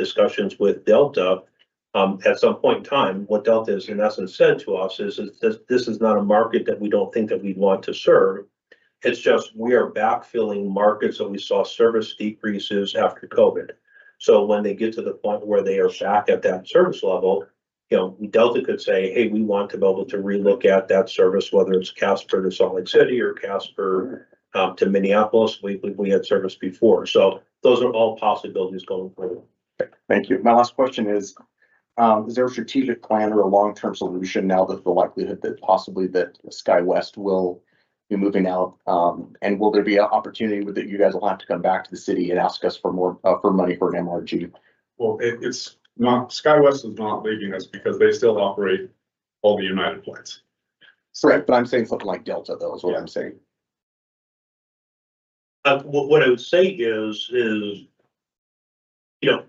discussions with Delta, at some point in time, what Delta has in essence said to us is this is not a market that we don't think that we want to serve. It's just we are backfilling markets that we saw service decreases after COVID. So when they get to the point where they are back at that service level, you know, Delta could say, hey, we want to be able to relook at that service, whether it's Casper to Salt Lake City or Casper to Minneapolis. We had service before. So those are all possibilities going forward. Thank you. My last question is there a strategic plan or a long-term solution now that the likelihood that possibly that SkyWest will be moving out? And will there be an opportunity that you guys will have to come back to the city and ask us for more for money for an MRG? Well, it's not, SkyWest is not leaving us because they still operate all the United flights. Correct, but I'm saying something like Delta though is what I'm saying. What I would say is, you know,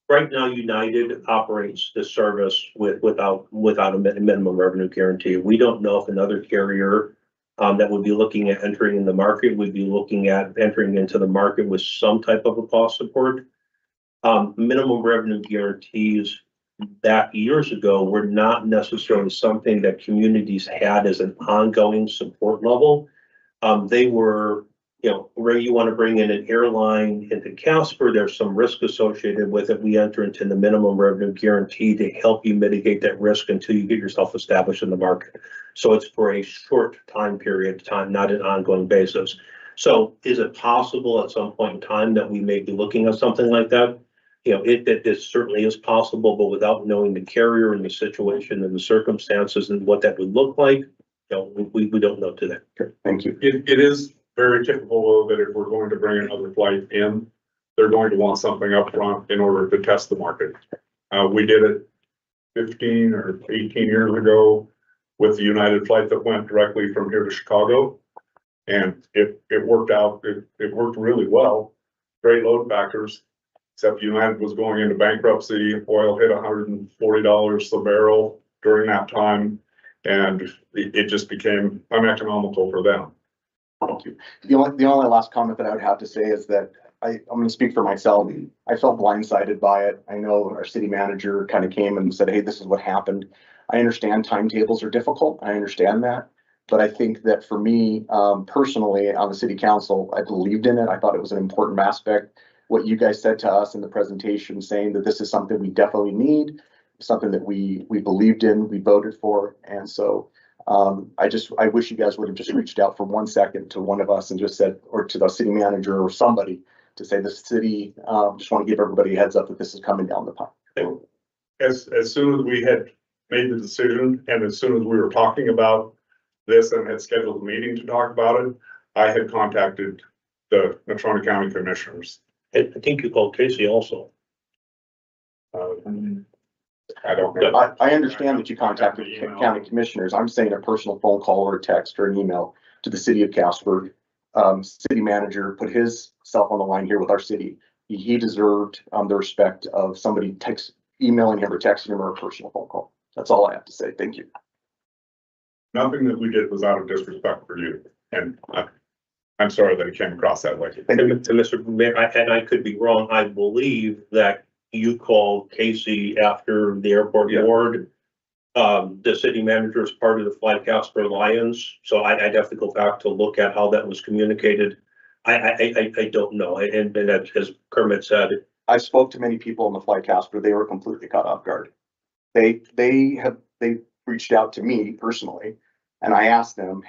right now United operates the service without a minimum revenue guarantee. We don't know if another carrier that would be looking at entering in the market would be looking at entering into the market with some type of a cost support. Minimum revenue guarantees back years ago were not necessarily something that communities had as an ongoing support level. They were, you know, where you want to bring in an airline into Casper, there's some risk associated with it. We enter into the minimum revenue guarantee to help you mitigate that risk until you get yourself established in the market. So it's for a short time period of time, not an ongoing basis. So is it possible at some point in time that we may be looking at something like that? You know, it certainly is possible, but without knowing the carrier and the situation and the circumstances and what that would look like, you know, we don't know today. Okay, thank you. It is very typical that if we're going to bring another flight in, they're going to want something up front in order to test the market. We did it 15 or 18 years ago with the United flight that went directly from here to Chicago. And it worked out, it worked really well. Great load factors, except United was going into bankruptcy. Oil hit $140 a barrel during that time. And it just became uneconomical for them. Thank you. The only last comment that I would have to say is that I'm going to speak for myself. I felt blindsided by it. I know our city manager kind of came and said, hey, this is what happened. I understand timetables are difficult. I understand that. But I think that for me, personally, on the city council, I believed in it. I thought it was an important aspect. What you guys said to us in the presentation, saying that this is something we definitely need, something that we believed in, we voted for. And so I wish you guys would have just reached out for 1 second to one of us and just said, or to the city manager or somebody to say the city, just want to give everybody a heads up that this is coming down the pipe. As soon as we had made the decision and as soon as we were talking about this and had scheduled a meeting to talk about it, I had contacted the Natrona County Commissioners. I think you called Casey also. I don't know. I understand that you contacted the county commissioners. I'm saying a personal phone call or a text or an email to the city of Casper. City manager put his self on the line here with our city. He deserved the respect of somebody emailing him or texting him or a personal phone call. That's all I have to say. Thank you. Nothing that we did was out of disrespect for you, and I'm sorry that it came across that way. And Mr. Mayor, and I could be wrong, I believe that you called Casey after the airport board. The city manager is part of the Fly Casper Lions, so I'd have to go back to look at how that was communicated. I don't know, and as Kermit said, I spoke to many people in the Fly Casper. They were completely caught off guard. They reached out to me personally, and I asked them,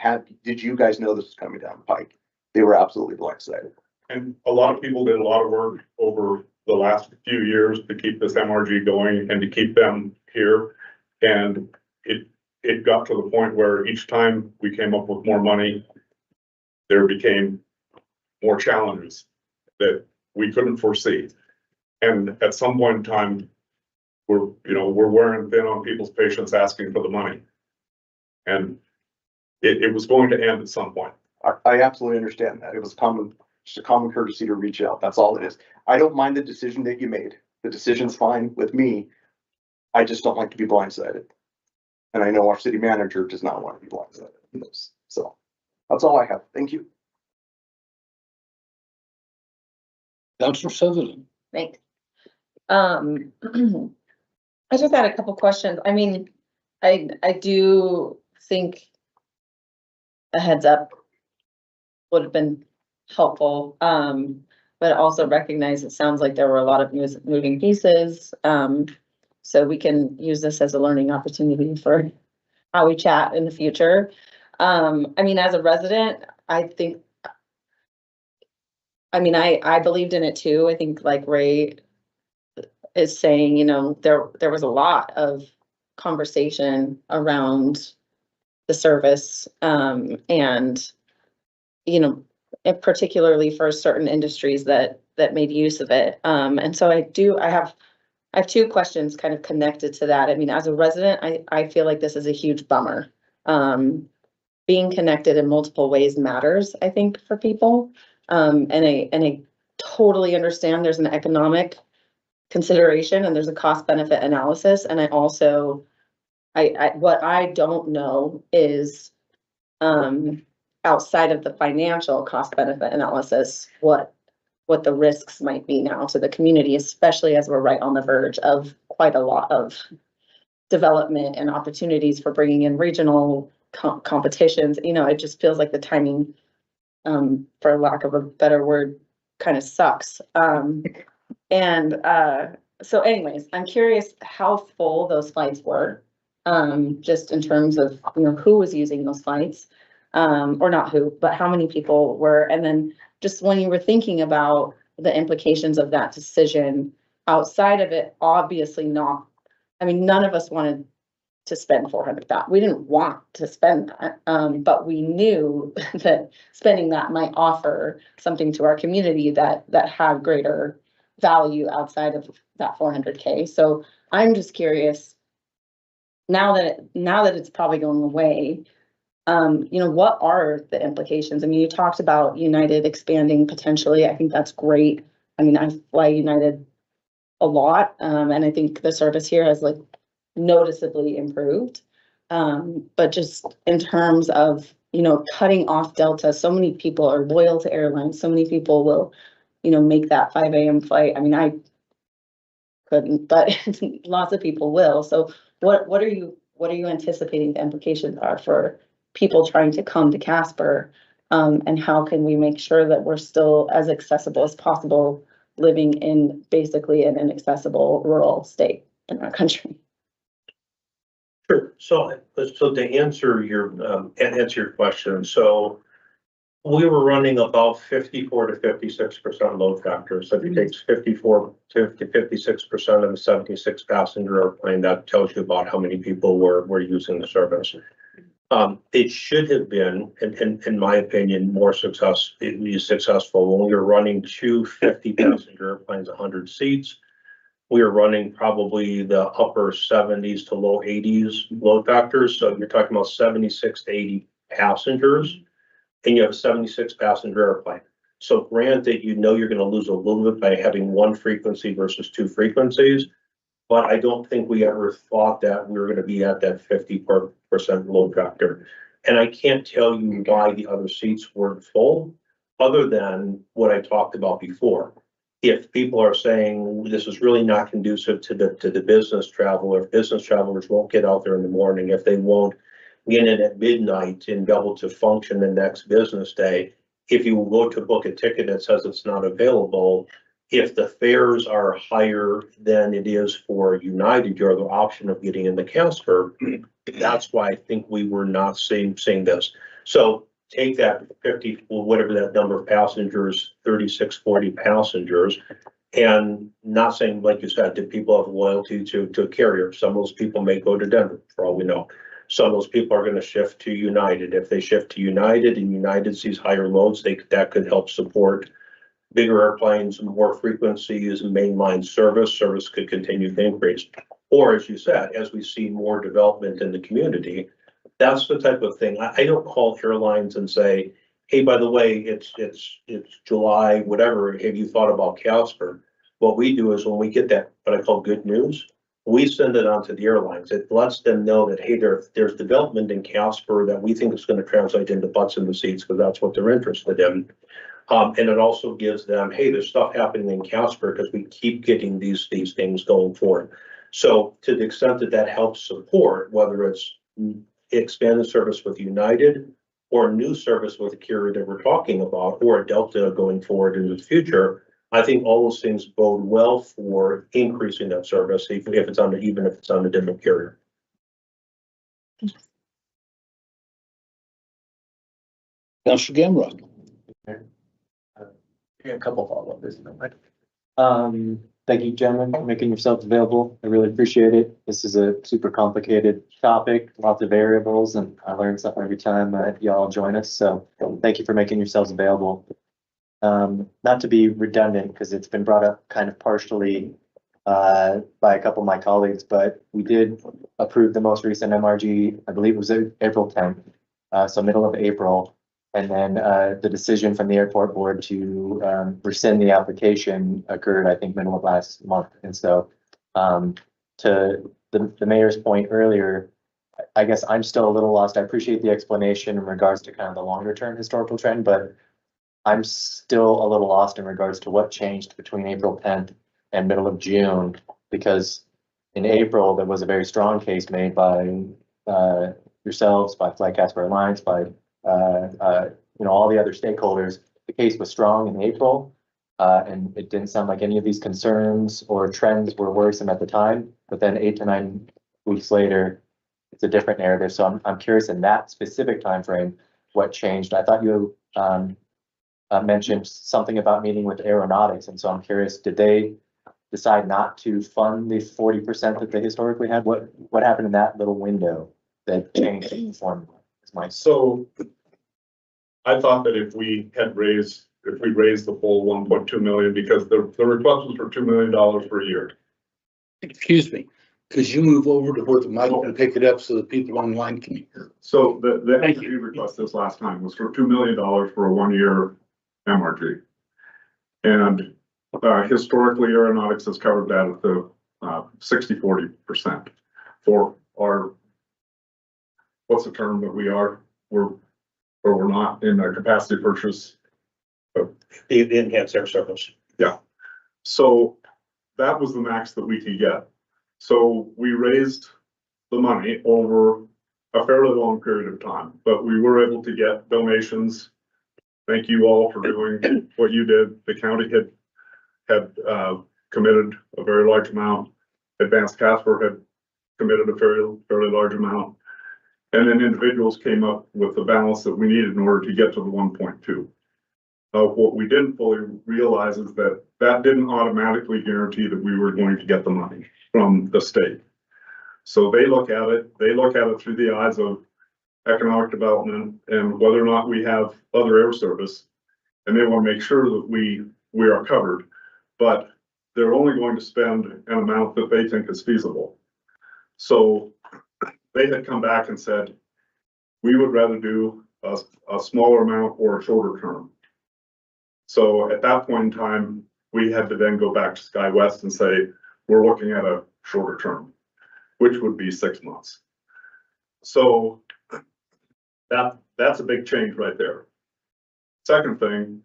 did you guys know this was coming down the pike? They were absolutely blindsided. And a lot of people did a lot of work over the last few years to keep this MRG going and to keep them here. And it got to the point where each time we came up with more money, there became more challenges that we couldn't foresee. And at some point in time, we're wearing thin on people's patience asking for the money. And it was going to end at some point. I absolutely understand that. It was just a common courtesy to reach out. That's all it is. I don't mind the decision that you made. The decision's fine with me. I just don't like to be blindsided. And I know our city manager does not want to be blindsided. So that's all I have. Thank you. Councilor Sutherland. Right. I just had a couple questions. I mean, I do think a heads up would have been helpful. But also recognize it sounds like there were a lot of moving pieces. So we can use this as a learning opportunity for how we chat in the future. I mean, as a resident, I think, I mean, I believed in it too. I think like Ray is saying, you know, there was a lot of conversation around the service, and, you know, and particularly for certain industries that made use of it. And so I have two questions kind of connected to that. I mean, as a resident, I feel like this is a huge bummer. Being connected in multiple ways matters, I think, for people. And I totally understand there's an economic consideration and there's a cost benefit analysis. And I also, what I don't know is, outside of the financial cost benefit analysis, what the risks might be now to the community, especially as we're right on the verge of quite a lot of development and opportunities for bringing in regional competitions. You know, it just feels like the timing, for lack of a better word, kind of sucks. So anyways, I'm curious how full those flights were, just in terms of, you know, who was using those flights, or not who, but how many people were. And then just when you were thinking about the implications of that decision outside of it, obviously not, I mean, none of us wanted to spend 400,000. We didn't want to spend that, but we knew that spending that might offer something to our community that had greater value outside of that 400K. So I'm just curious, now that it's probably going away, you know, what are the implications? I mean, you talked about United expanding potentially. I think that's great. I mean, I fly United a lot, and I think the service here has like noticeably improved. But just in terms of, you know, cutting off Delta, so many people are loyal to airlines. So many people will, you know, make that 5 a.m. flight. I mean, I couldn't, but lots of people will. So what are you anticipating the implications are for people trying to come to Casper? And how can we make sure that we're still as accessible as possible, living in basically an inaccessible rural state in our country? Sure. So to answer your question, so we were running about 54 to 56% load factor. So if you take 54 to 56% of the 76 passenger airplane, that tells you about how many people were using the service. It should have been, in my opinion, more successful when we were running two 50 passenger airplanes, 100 seats. We were running probably the upper 70s to low 80s load factors. So you're talking about 76 to 80 passengers, and you have a 76 passenger airplane. So granted, you know you're going to lose a little bit by having one frequency versus two frequencies, but I don't think we ever thought that we were going to be at that 50% load factor. And I can't tell you why the other seats weren't full, other than what I talked about before. If people are saying this is really not conducive to the business traveler, if business travelers won't get out there in the morning, if they won't get in at midnight and be able to function the next business day, if you go to book a ticket that says it's not available, if the fares are higher than it is for United, your other option of getting into Casper, that's why I think we were not seeing this. So take that 50, whatever that number of passengers, 36, 40 passengers, and not saying, like you said, did people have loyalty to a carrier? Some of those people may go to Denver, for all we know. Some of those people are going to shift to United. If they shift to United and United sees higher loads, that could help support bigger airplanes, more frequencies, mainline service could continue to increase. Or as you said, as we see more development in the community, that's the type of thing. I don't call airlines and say, hey, by the way, it's July, whatever, have you thought about Casper? What we do is when we get that, what I call good news, we send it on to the airlines. It lets them know that, hey, there's development in Casper that we think is going to translate into butts in the seats, because that's what they're interested in. And it also gives them, hey, there's stuff happening in Casper because we keep getting these things going forward. So to the extent that that helps support, whether it's expanded service with United or a new service with the carrier that we're talking about, or a Delta going forward into the future, I think all those things bode well for increasing that service, even if it's on a different carrier. Councilor Gamrod. A couple follow-up. Thank you, gentlemen, for making yourselves available. I really appreciate it. This is a super complicated topic, lots of variables, and I learn something every time y'all join us. So thank you for making yourselves available. Not to be redundant, because it's been brought up kind of partially by a couple of my colleagues, but we did approve the most recent MRG, I believe it was April 10th, so middle of April. And then the decision from the airport board to rescind the application occurred, I think, middle of last month. And so to the mayor's point earlier, I guess I'm still a little lost. I appreciate the explanation in regards to kind of the longer term historical trend, but I'm still a little lost in regards to what changed between April 10th and middle of June, because in April, there was a very strong case made by yourselves, by Flight Casper Alliance, by all the other stakeholders. The case was strong in April, and it didn't sound like any of these concerns or trends were worrisome at the time. But then 8 to 9 weeks later, it's a different narrative. So I'm curious in that specific time frame, what changed? I thought you mentioned something about meeting with aeronautics, and so I'm curious, did they decide not to fund the 40% that they historically had? What happened in that little window that changed the formula? So I thought that if we raised the full 1.2 million, because the request was for $2 million for a year. Excuse me, could you move over to where the mic and pick it up so that people online can hear? So the Thank MRG request this last time was for $2 million for a 1-year MRG. And historically, aeronautics has covered that at the 60-40% for our, what's the term that we're not in a capacity purchase. The enhanced air service. Yeah. So that was the max that we could get. So we raised the money over a fairly long period of time, but we were able to get donations. Thank you all for doing what you did. The county had committed a very large amount. Advanced Casper had committed a fairly large amount. And then individuals came up with the balance that we needed in order to get to the 1.2. What we didn't fully realize is that that didn't automatically guarantee that we were going to get the money from the state. So they look at it through the eyes of economic development and whether or not we have other air service, and they want to make sure that we are covered, but they're only going to spend an amount that they think is feasible. So they had come back and said, we would rather do a smaller amount or a shorter term. So at that point in time, we had to then go back to SkyWest and say, we're looking at a shorter term, which would be 6 months. So that's a big change right there. Second thing,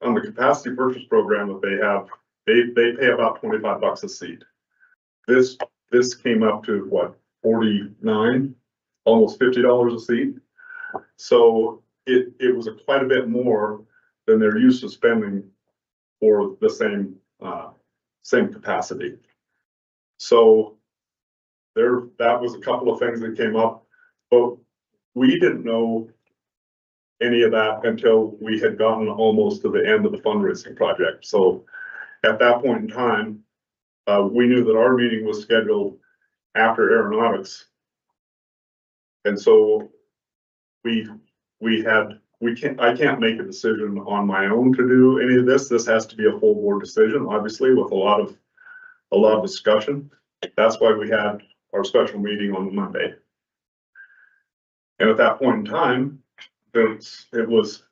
on the capacity purchase program that they have, they pay about $25 a seat. This came up to what, 49, almost $50 a seat. So it was quite a bit more than they're used to spending for the same capacity. So that was a couple of things that came up, but we didn't know any of that until we had gotten almost to the end of the fundraising project. So at that point in time, we knew that our meeting was scheduled after aeronautics. And so I can't make a decision on my own to do any of this. This has to be a full board decision, obviously, with a lot of discussion. That's why we had our special meeting on Monday. And at that point in time, it was,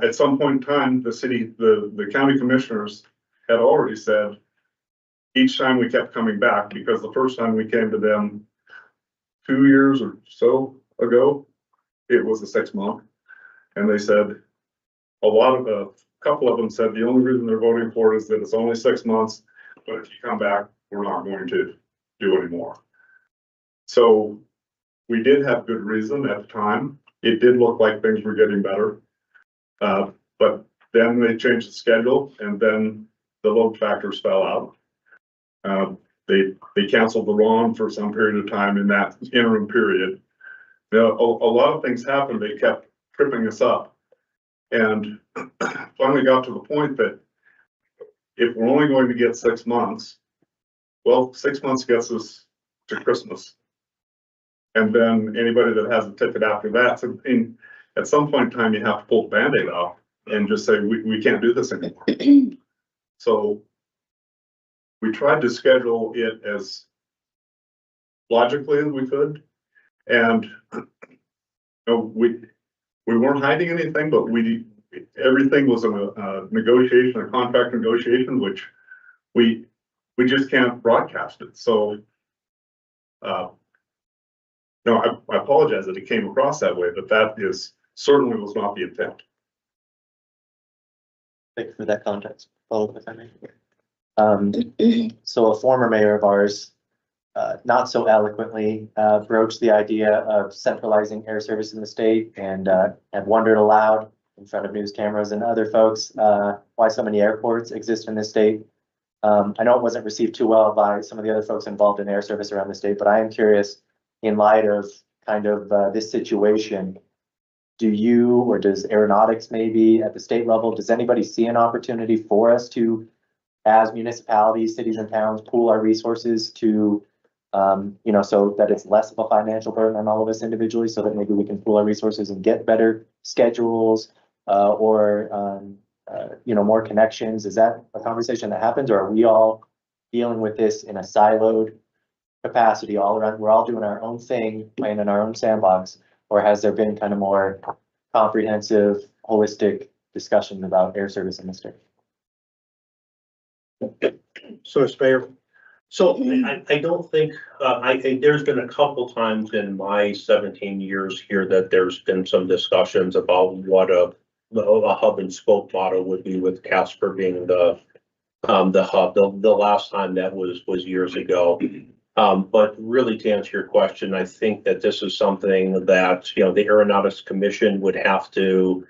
at some point in time, the county commissioners had already said, each time we kept coming back, because the first time we came to them 2 years or so ago, it was a 6 month. And they said, a lot of couple of them said the only reason they're voting for it is that it's only 6 months, but if you come back, we're not going to do anymore. So we did have good reason at the time. It did look like things were getting better. But then they changed the schedule and then the load factors fell out. They canceled the RON for some period of time in that interim period. Now, a lot of things happened. They kept tripping us up. And finally got to the point that if we're only going to get 6 months, well, 6 months gets us to Christmas. And then anybody that has a ticket after that, so at some point in time, you have to pull the Band-Aid off and just say, we can't do this anymore. So we tried to schedule it as logically as we could. And we weren't hiding anything, but everything was a negotiation, a contract negotiation, which we just can't broadcast it. So, no, I apologize that it came across that way, but that certainly was not the intent. Thank you for that context. Follow up if I may. So a former mayor of ours, not so eloquently, broached the idea of centralizing air service in the state and had wondered aloud in front of news cameras and other folks why so many airports exist in this state. I know it wasn't received too well by some of the other folks involved in air service around the state, but I am curious, in light of kind of this situation, do you, or does aeronautics maybe at the state level, does anybody see an opportunity for us to, as municipalities, cities and towns, pool our resources to, so that it's less of a financial burden on all of us individually, so that maybe we can pool our resources and get better schedules or more connections? Is that a conversation that happens, or are we all dealing with this in a siloed capacity all around? We're all doing our own thing, playing in our own sandbox, or has there been kind of more comprehensive, holistic discussions about air service in the state? So, Mr. Mayor, so I don't think, I think there's been a couple times in my 17 years here that there's been some discussions about what a hub and spoke model would be, with Casper being the hub. The last time that was years ago. But really, to answer your question, I think that this is something that, the Aeronautics Commission would have to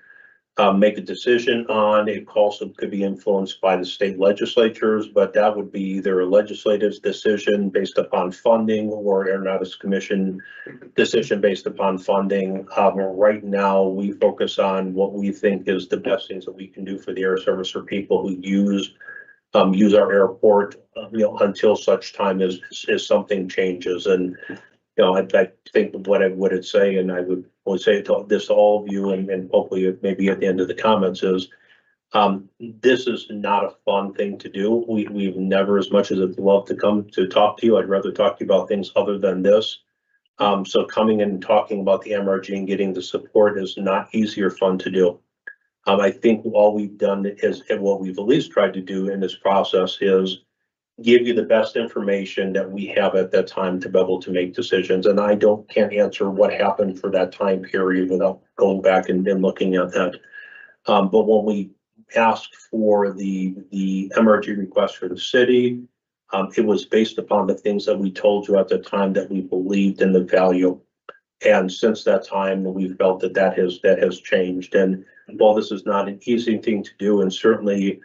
make a decision on. It also could be influenced by the state legislatures, but that would be either a legislative decision based upon funding or Aeronautics Commission decision based upon funding. Right now, we focus on what we think is the best things that we can do for the air service for people who use our airport, until such time as something changes. And, I think what I would say, and I would say this to all of you, and hopefully maybe at the end of the comments, is this is not a fun thing to do. We've never, as much as I'd love to come to talk to you, I'd rather talk to you about things other than this. So coming in and talking about the MRG and getting the support is not easy or fun to do. I think all we've done is, and what we've at least tried to do in this process, is give you the best information that we have at that time to be able to make decisions. And I can't answer what happened for that time period without going back and looking at that. But when we asked for the MRG request for the city, it was based upon the things that we told you at the time that we believed in the value. And since that time, we felt that has changed. And while this is not an easy thing to do, and certainly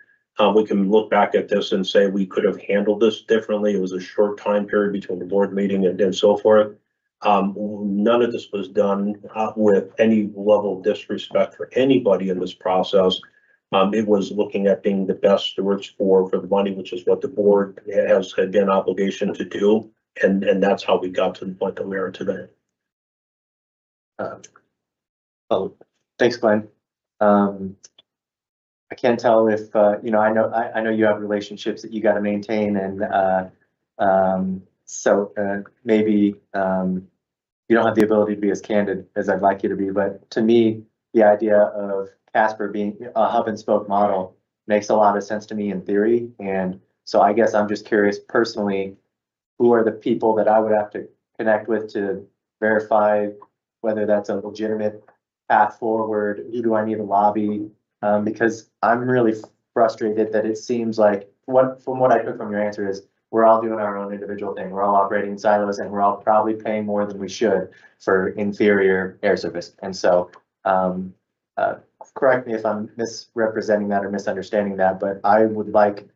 we can look back at this and say we could have handled this differently. It was a short time period between the board meeting and so forth. None of this was done with any level of disrespect for anybody in this process. It was looking at being the best stewards for the money, which is what the board has had an obligation to do. And that's how we got to the point that we are today. Thanks, Glenn. I can't tell if, I know you have relationships that you got to maintain, and maybe you don't have the ability to be as candid as I'd like you to be, but to me, the idea of Casper being a hub and spoke model makes a lot of sense to me in theory. And so I guess I'm just curious personally, who are the people that I would have to connect with to verify whether that's a legitimate path forward? Who do I need to lobby? because I'm really frustrated that it seems like from what I took from your answer is we're all doing our own individual thing. We're all operating in silos and we're all probably paying more than we should for inferior air service. And so, correct me if I'm misrepresenting that or misunderstanding that, but I would like,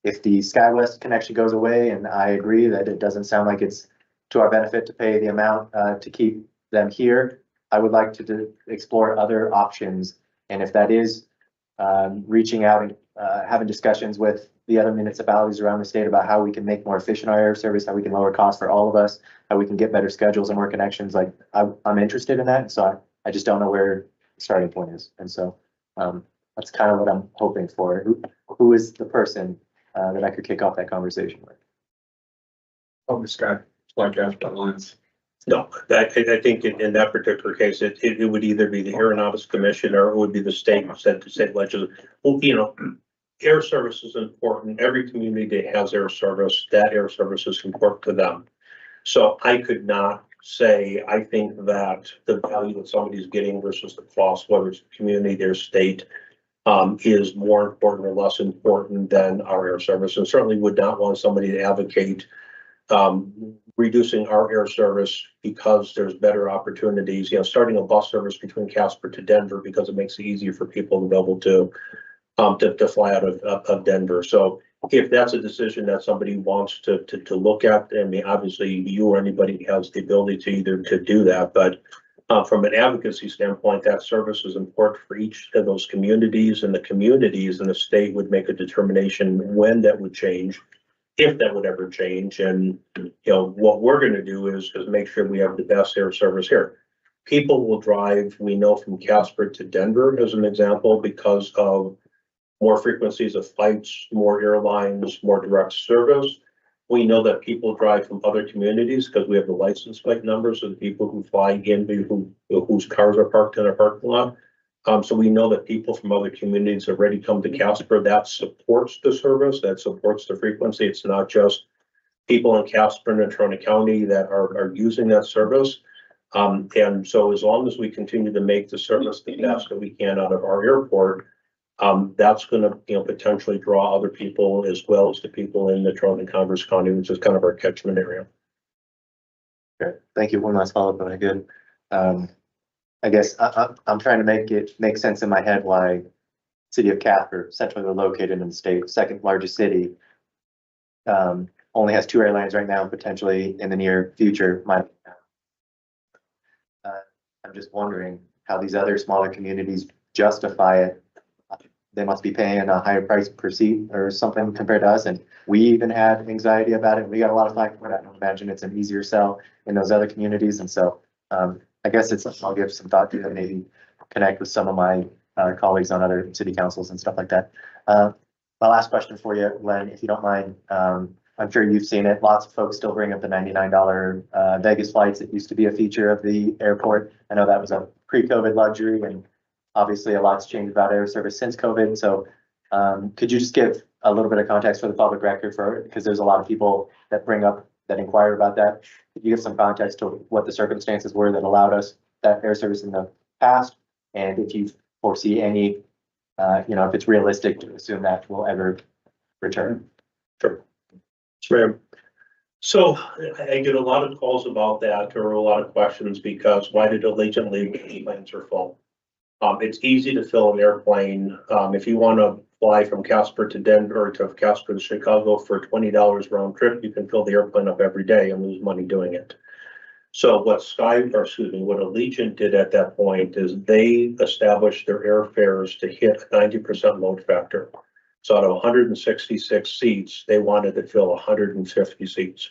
if the SkyWest connection goes away, and I agree that it doesn't sound like it's to our benefit to pay the amount, to keep them here, I would like to explore other options. And if that is, reaching out and, having discussions with the other municipalities around the state about how we can make more efficient our air service, how we can lower costs for all of us, how we can get better schedules and more connections, like I'm interested in that. And so I just don't know where the starting point is. And so, that's kind of what I'm hoping for. Who is the person, that I could kick off that conversation with? Oh, this guy, like Casper lines. No, I think in that particular case, it would either be the Aeronautics Commission or it would be the state legislature. Well, you know, air service is important. Every community that has air service, that air service is important to them. So I could not say, I think that the value that somebody's getting versus the cost, whether it's community, their state, is more important or less important than our air service, and certainly would not want somebody to advocate reducing our air service because there's better opportunities, you know, starting a bus service between Casper to Denver because it makes it easier for people to be able to fly out of Denver. So if that's a decision that somebody wants to look at, I mean, obviously you or anybody has the ability to either to do that, but from an advocacy standpoint, that service is important for each of those communities, and the communities and the state would make a determination when that would change, if that would ever change. And, you know, what we're going to do is make sure we have the best air service here. People will drive, we know, from Casper to Denver as an example, because of more frequencies of flights, more airlines, more direct service. We know that people drive from other communities because we have the license plate numbers of the people who fly in, whose cars are parked in our parking lot. So we know that people from other communities already come to Casper. That supports the service, that supports the frequency. It's not just people in Casper and Natrona County that are using that service. And so as long as we continue to make the service the best that we can out of our airport, that's going to, you know, potentially draw other people as well as the people in Natrona and Converse County, which is kind of our catchment area. Okay, thank you. One last follow-up, but I did. I guess I'm trying to make sense in my head why city of Casper, centrally located in the state, second largest city, only has 2 airlines right now, potentially in the near future. I'm just wondering how these other smaller communities justify it. They must be paying a higher price per seat or something compared to us, and we even had anxiety about it. We got a lot of flack for it. I don't imagine it's an easier sell in those other communities, and so I guess I'll give some thought to it, maybe connect with some of my colleagues on other city councils and stuff like that. My last question for you, Len, if you don't mind, I'm sure you've seen it. Lots of folks still bring up the $99 Vegas flights. It used to be a feature of the airport. I know that was a pre-COVID luxury, and obviously a lot's changed about air service since COVID. So could you just give a little bit of context for the public record because there's a lot of people that inquire about that. Could you give some context to what the circumstances were that allowed us that air service in the past? And if you foresee any, if it's realistic to assume that will ever return? Sure. Sure. So I get a lot of calls about that, or a lot of questions, because why did Allegiant leave? The planes are full. It's easy to fill an airplane. If you want to fly from Casper to Denver, or to Casper to Chicago for $20 round trip, you can fill the airplane up every day and lose money doing it. So what Allegiant did at that point is they established their airfares to hit a 90% load factor. So out of 166 seats, they wanted to fill 150 seats.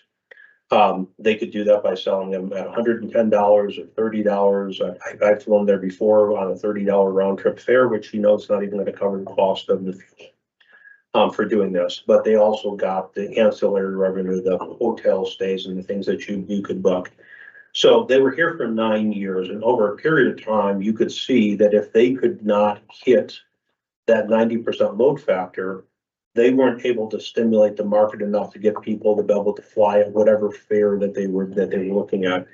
They could do that by selling them at $110 or $30. I've flown there before on a $30 round trip fare, which it's not even going to cover the cost of the fuel for doing this. But they also got the ancillary revenue, the hotel stays, and the things that you could book. So they were here for 9 years, and over a period of time, you could see that if they could not hit that 90% load factor, they weren't able to stimulate the market enough to get people to be able to fly at whatever fare that they were looking at.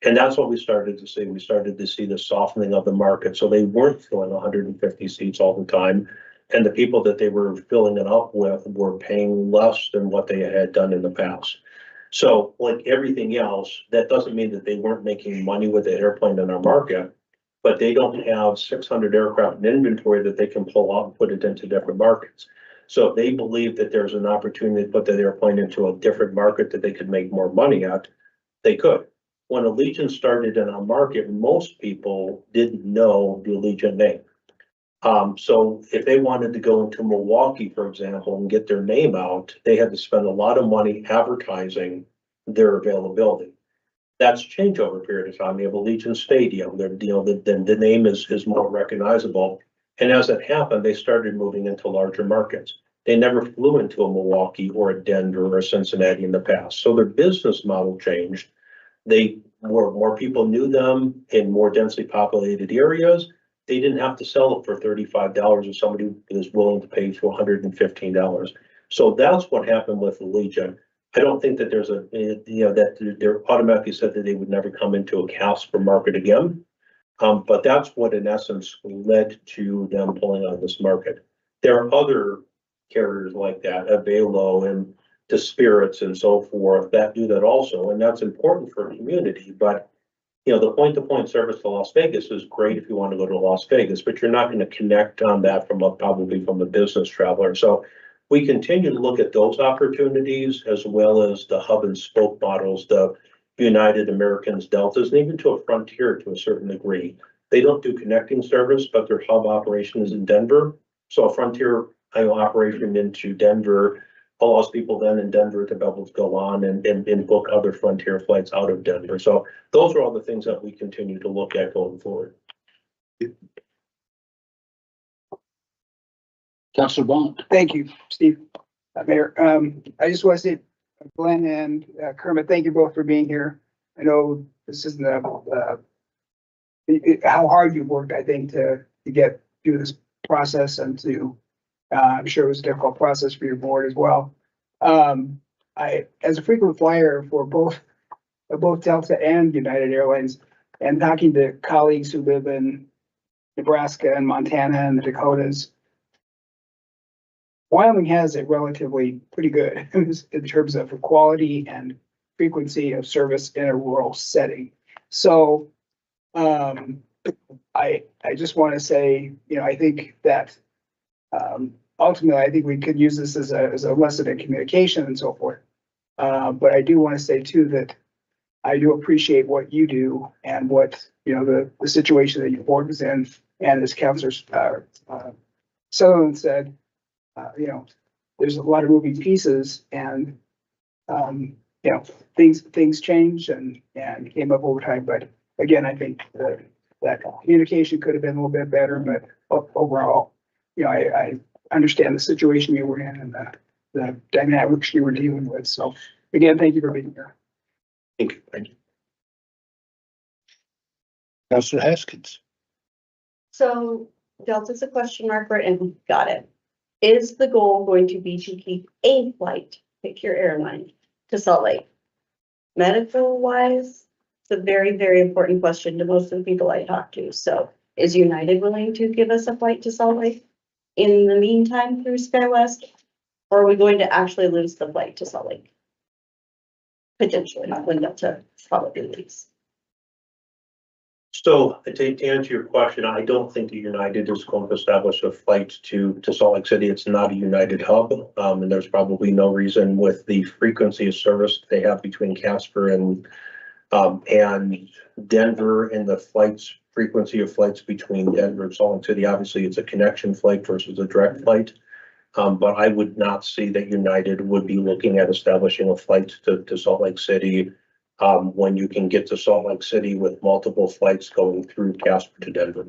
And that's what we started to see. We started to see the softening of the market. So they weren't filling 150 seats all the time. And the people that they were filling it up with were paying less than what they had done in the past. So like everything else, that doesn't mean that they weren't making money with the airplane in our market, but they don't have 600 aircraft in inventory that they can pull out and put it into different markets. So if they believe that there's an opportunity to put that airplane into a different market that they could make more money at, they could. When Allegiant started in our market, most people didn't know the Allegiant name. So if they wanted to go into Milwaukee, for example, and get their name out, they had to spend a lot of money advertising their availability. That's changed over a period of time. You have Allegiant Stadium, the name is more recognizable. And as it happened, they started moving into larger markets. They never flew into a Milwaukee or a Denver or a Cincinnati in the past. So their business model changed. More people knew them in more densely populated areas. They didn't have to sell it for $35 if somebody was willing to pay for $115. So that's what happened with Allegiant. I don't think that there's that they're automatically said that they would never come into a Casper market again. But that's what in essence led to them pulling out of this market. There are other carriers like that, Avelo and the Spirits and so forth, that do that also, and that's important for a community. But the point-to-point service to Las Vegas is great if you want to go to Las Vegas, but you're not going to connect on that probably from a business traveler. So we continue to look at those opportunities as well as the hub and spoke models, the United, Americans, Deltas, and even to a Frontier to a certain degree. They don't do connecting service, but their hub operation is in Denver. So a Frontier operation into Denver allows people then in Denver to be able to go on and book other Frontier flights out of Denver. So those are all the things that we continue to look at going forward. Councilor Bond. Thank you, Steve. Mayor, I just want to say, Glenn and Kermit, thank you both for being here. I know this isn't how hard you've worked, I think, to get through this process and to, I'm sure it was a difficult process for your board as well. As a frequent flyer for both Delta and United Airlines, and talking to colleagues who live in Nebraska and Montana and the Dakotas, Wyoming has it relatively pretty good in terms of quality and frequency of service in a rural setting. So I just want to say, I think that ultimately, I think we could use this as a lesson in communication and so forth. But I do want to say too that I do appreciate what you do and what the situation that your board was in, and as Councilor Sutherland said. There's a lot of moving pieces, and things change and came up over time. But again, I think that communication could have been a little bit better. But overall, I understand the situation you were in and the dynamics you were dealing with. So again, thank you for being here. Thank you. Councilor Haskins. So Delta's a question mark, and we got it. Is the goal going to be to keep a flight, pick your airline, to Salt Lake? Medical wise, it's a very, very important question to most of the people I talk to. So is United willing to give us a flight to Salt Lake in the meantime through SkyWest? Or are we going to actually lose the flight to Salt Lake? Potentially, when Delta probably leaves. So to answer your question, I don't think that United is going to establish a flight to Salt Lake City. It's not a United hub. And there's probably no reason with the frequency of service they have between Casper and Denver, and the frequency of flights between Denver and Salt Lake City. Obviously, it's a connection flight versus a direct flight. But I would not see that United would be looking at establishing a flight to Salt Lake City when you can get to Salt Lake City with multiple flights going through Casper to Denver.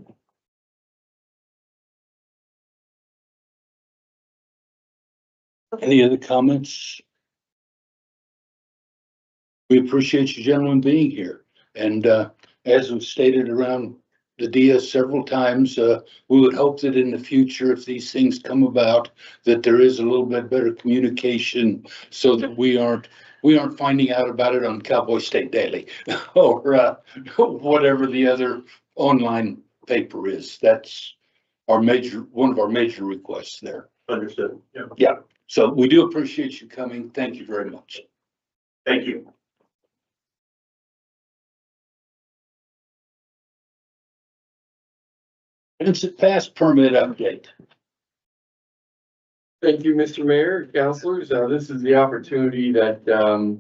Any other comments? We appreciate you gentlemen being here. And as was stated around the DS several times. We would hope that in the future, if these things come about, that there is a little bit better communication so that we aren't finding out about it on Cowboy State Daily or whatever the other online paper is. That's one of our major requests there. Understood. So we do appreciate you coming. Thank you very much. Thank you. Transit pass permit update. Thank you, Mr. Mayor, councilors. This is the opportunity that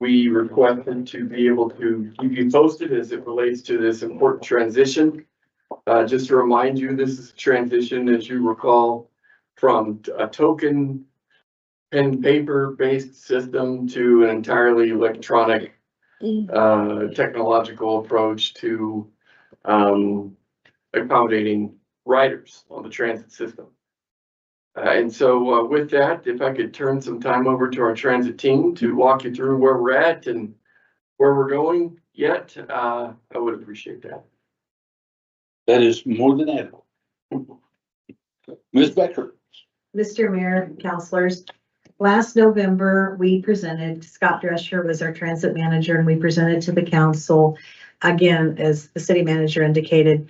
we requested to be able to keep you posted as it relates to this important transition. Just to remind you, this is a transition, as you recall, from a token pen paper based system to an entirely electronic technological approach to accommodating riders on the transit system. And so with that, if I could turn some time over to our transit team to walk you through where we're at and where we're going yet, I would appreciate that. That is more than ample. Ms. Becker. Mr. Mayor, councilors, last November, we presented, Scott Drescher was our transit manager, and we presented to the council, again, as the city manager indicated,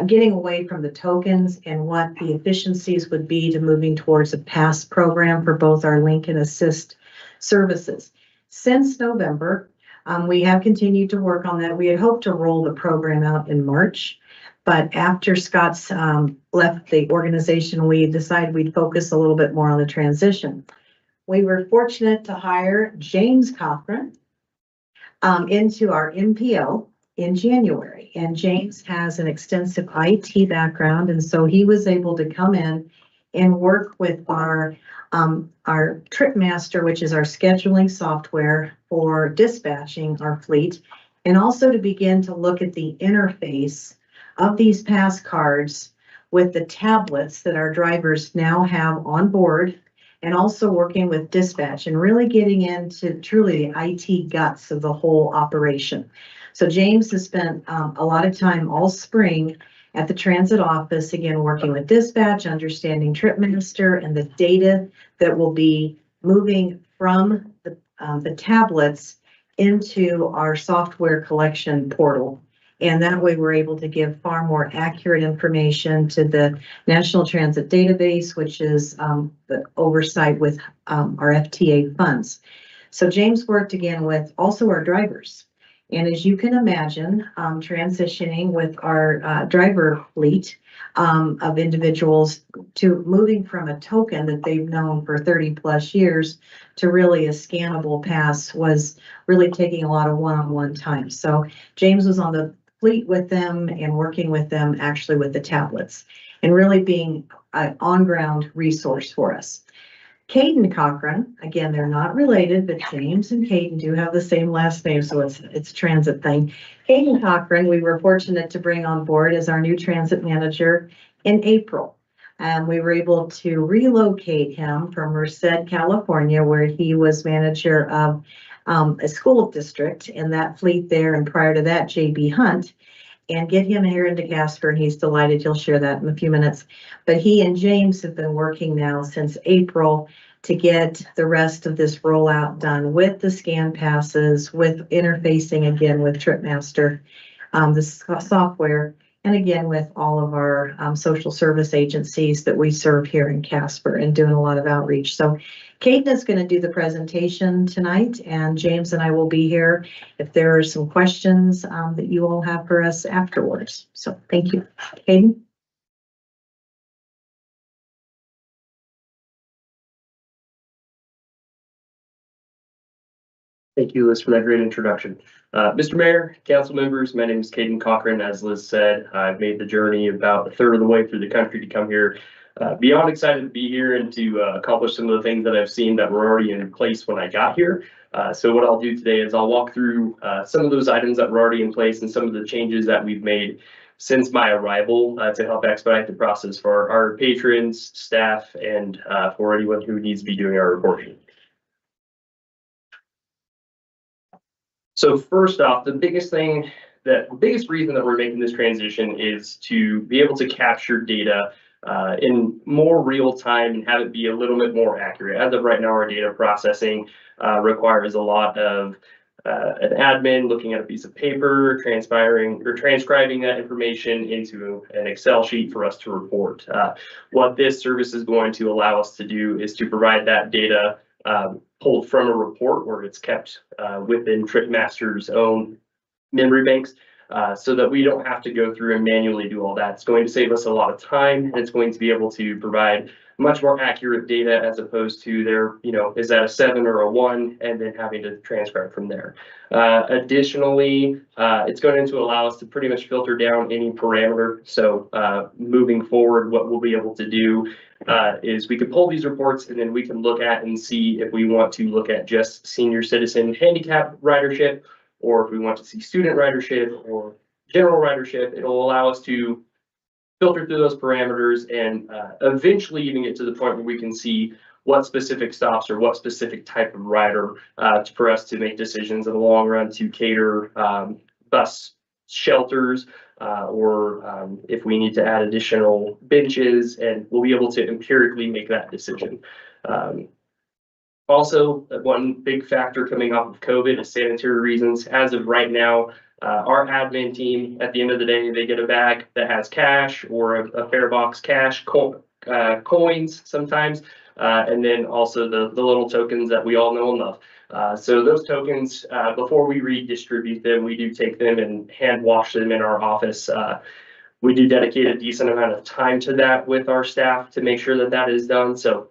getting away from the tokens and what the efficiencies would be to moving towards a pass program for both our link and assist services. Since November, we have continued to work on that. We had hoped to roll the program out in March, but after Scott's left the organization, we decided we'd focus a little bit more on the transition. We were fortunate to hire James Cochran into our MPO in January, and James has an extensive IT background, and so he was able to come in and work with our Trip Master, which is our scheduling software for dispatching our fleet, and also to begin to look at the interface of these pass cards with the tablets that our drivers now have on board, and also working with dispatch and really getting into truly the IT guts of the whole operation. So James has spent a lot of time all spring at the transit office, again, working with dispatch, understanding Trip Master and the data that will be moving from the tablets into our software collection portal. And that way we're able to give far more accurate information to the National Transit Database, which is the oversight with our FTA funds. So James worked again with also our drivers. And as you can imagine, transitioning with our driver fleet of individuals to moving from a token that they've known for 30 plus years to really a scannable pass was really taking a lot of one-on-one time. So James was on the fleet with them and working with them actually with the tablets and really being an on-ground resource for us. Caden Cochran, again, they're not related, but James and Caden do have the same last name, so it's a transit thing. Caden Cochran, we were fortunate to bring on board as our new transit manager in April. And we were able to relocate him from Merced, California, where he was manager of a school district in that fleet there, and prior to that, JB Hunt, and get him here into Casper, and he's delighted. He'll share that in a few minutes. But he and James have been working now since April to get the rest of this rollout done with the scan passes, with interfacing again with TripMaster, the software, and again with all of our social service agencies that we serve here in Casper and doing a lot of outreach. So Kate is going to do the presentation tonight, and James and I will be here if there are some questions that you all have for us afterwards. So thank you. Hayden? Thank you, Liz, for that great introduction. Mr. Mayor, council members, my name is Caden Cochran. As Liz said, I've made the journey about a third of the way through the country to come here. Beyond excited to be here and to accomplish some of the things that I've seen that were already in place when I got here. So what I'll do today is I'll walk through some of those items that were already in place and some of the changes that we've made since my arrival to help expedite the process for our patrons, staff, and for anyone who needs to be doing our reporting. So first off, the biggest thing that the biggest reason that we're making this transition is to be able to capture data in more real time and have it be a little bit more accurate. As of right now, our data processing requires a lot of an admin looking at a piece of paper, transcribing that information into an Excel sheet for us to report. What this service is going to allow us to do is to provide that data pulled from a report where it's kept within TripMaster's own memory banks, so that we don't have to go through and manually do all that. It's going to save us a lot of time, and it's going to be able to provide much more accurate data as opposed to there, is that a 7 or a 1, and then having to transcribe from there. Additionally, it's going to allow us to pretty much filter down any parameter. So moving forward, what we'll be able to do is we can pull these reports, and then we can look at and see if we want to look at just senior citizen handicap ridership, or if we want to see student ridership or general ridership. It'll allow us to filter through those parameters and eventually even get to the point where we can see what specific stops or what specific type of rider for us to make decisions in the long run to cater bus shelters or if we need to add additional benches, and we'll be able to empirically make that decision. Also, one big factor coming off of COVID is sanitary reasons. As of right now, our admin team, at the end of the day, they get a bag that has cash or a fare box cash, coins sometimes, and then also the little tokens that we all know and love. So those tokens, before we redistribute them, we do take them and hand wash them in our office. We do dedicate a decent amount of time to that with our staff to make sure that that is done. So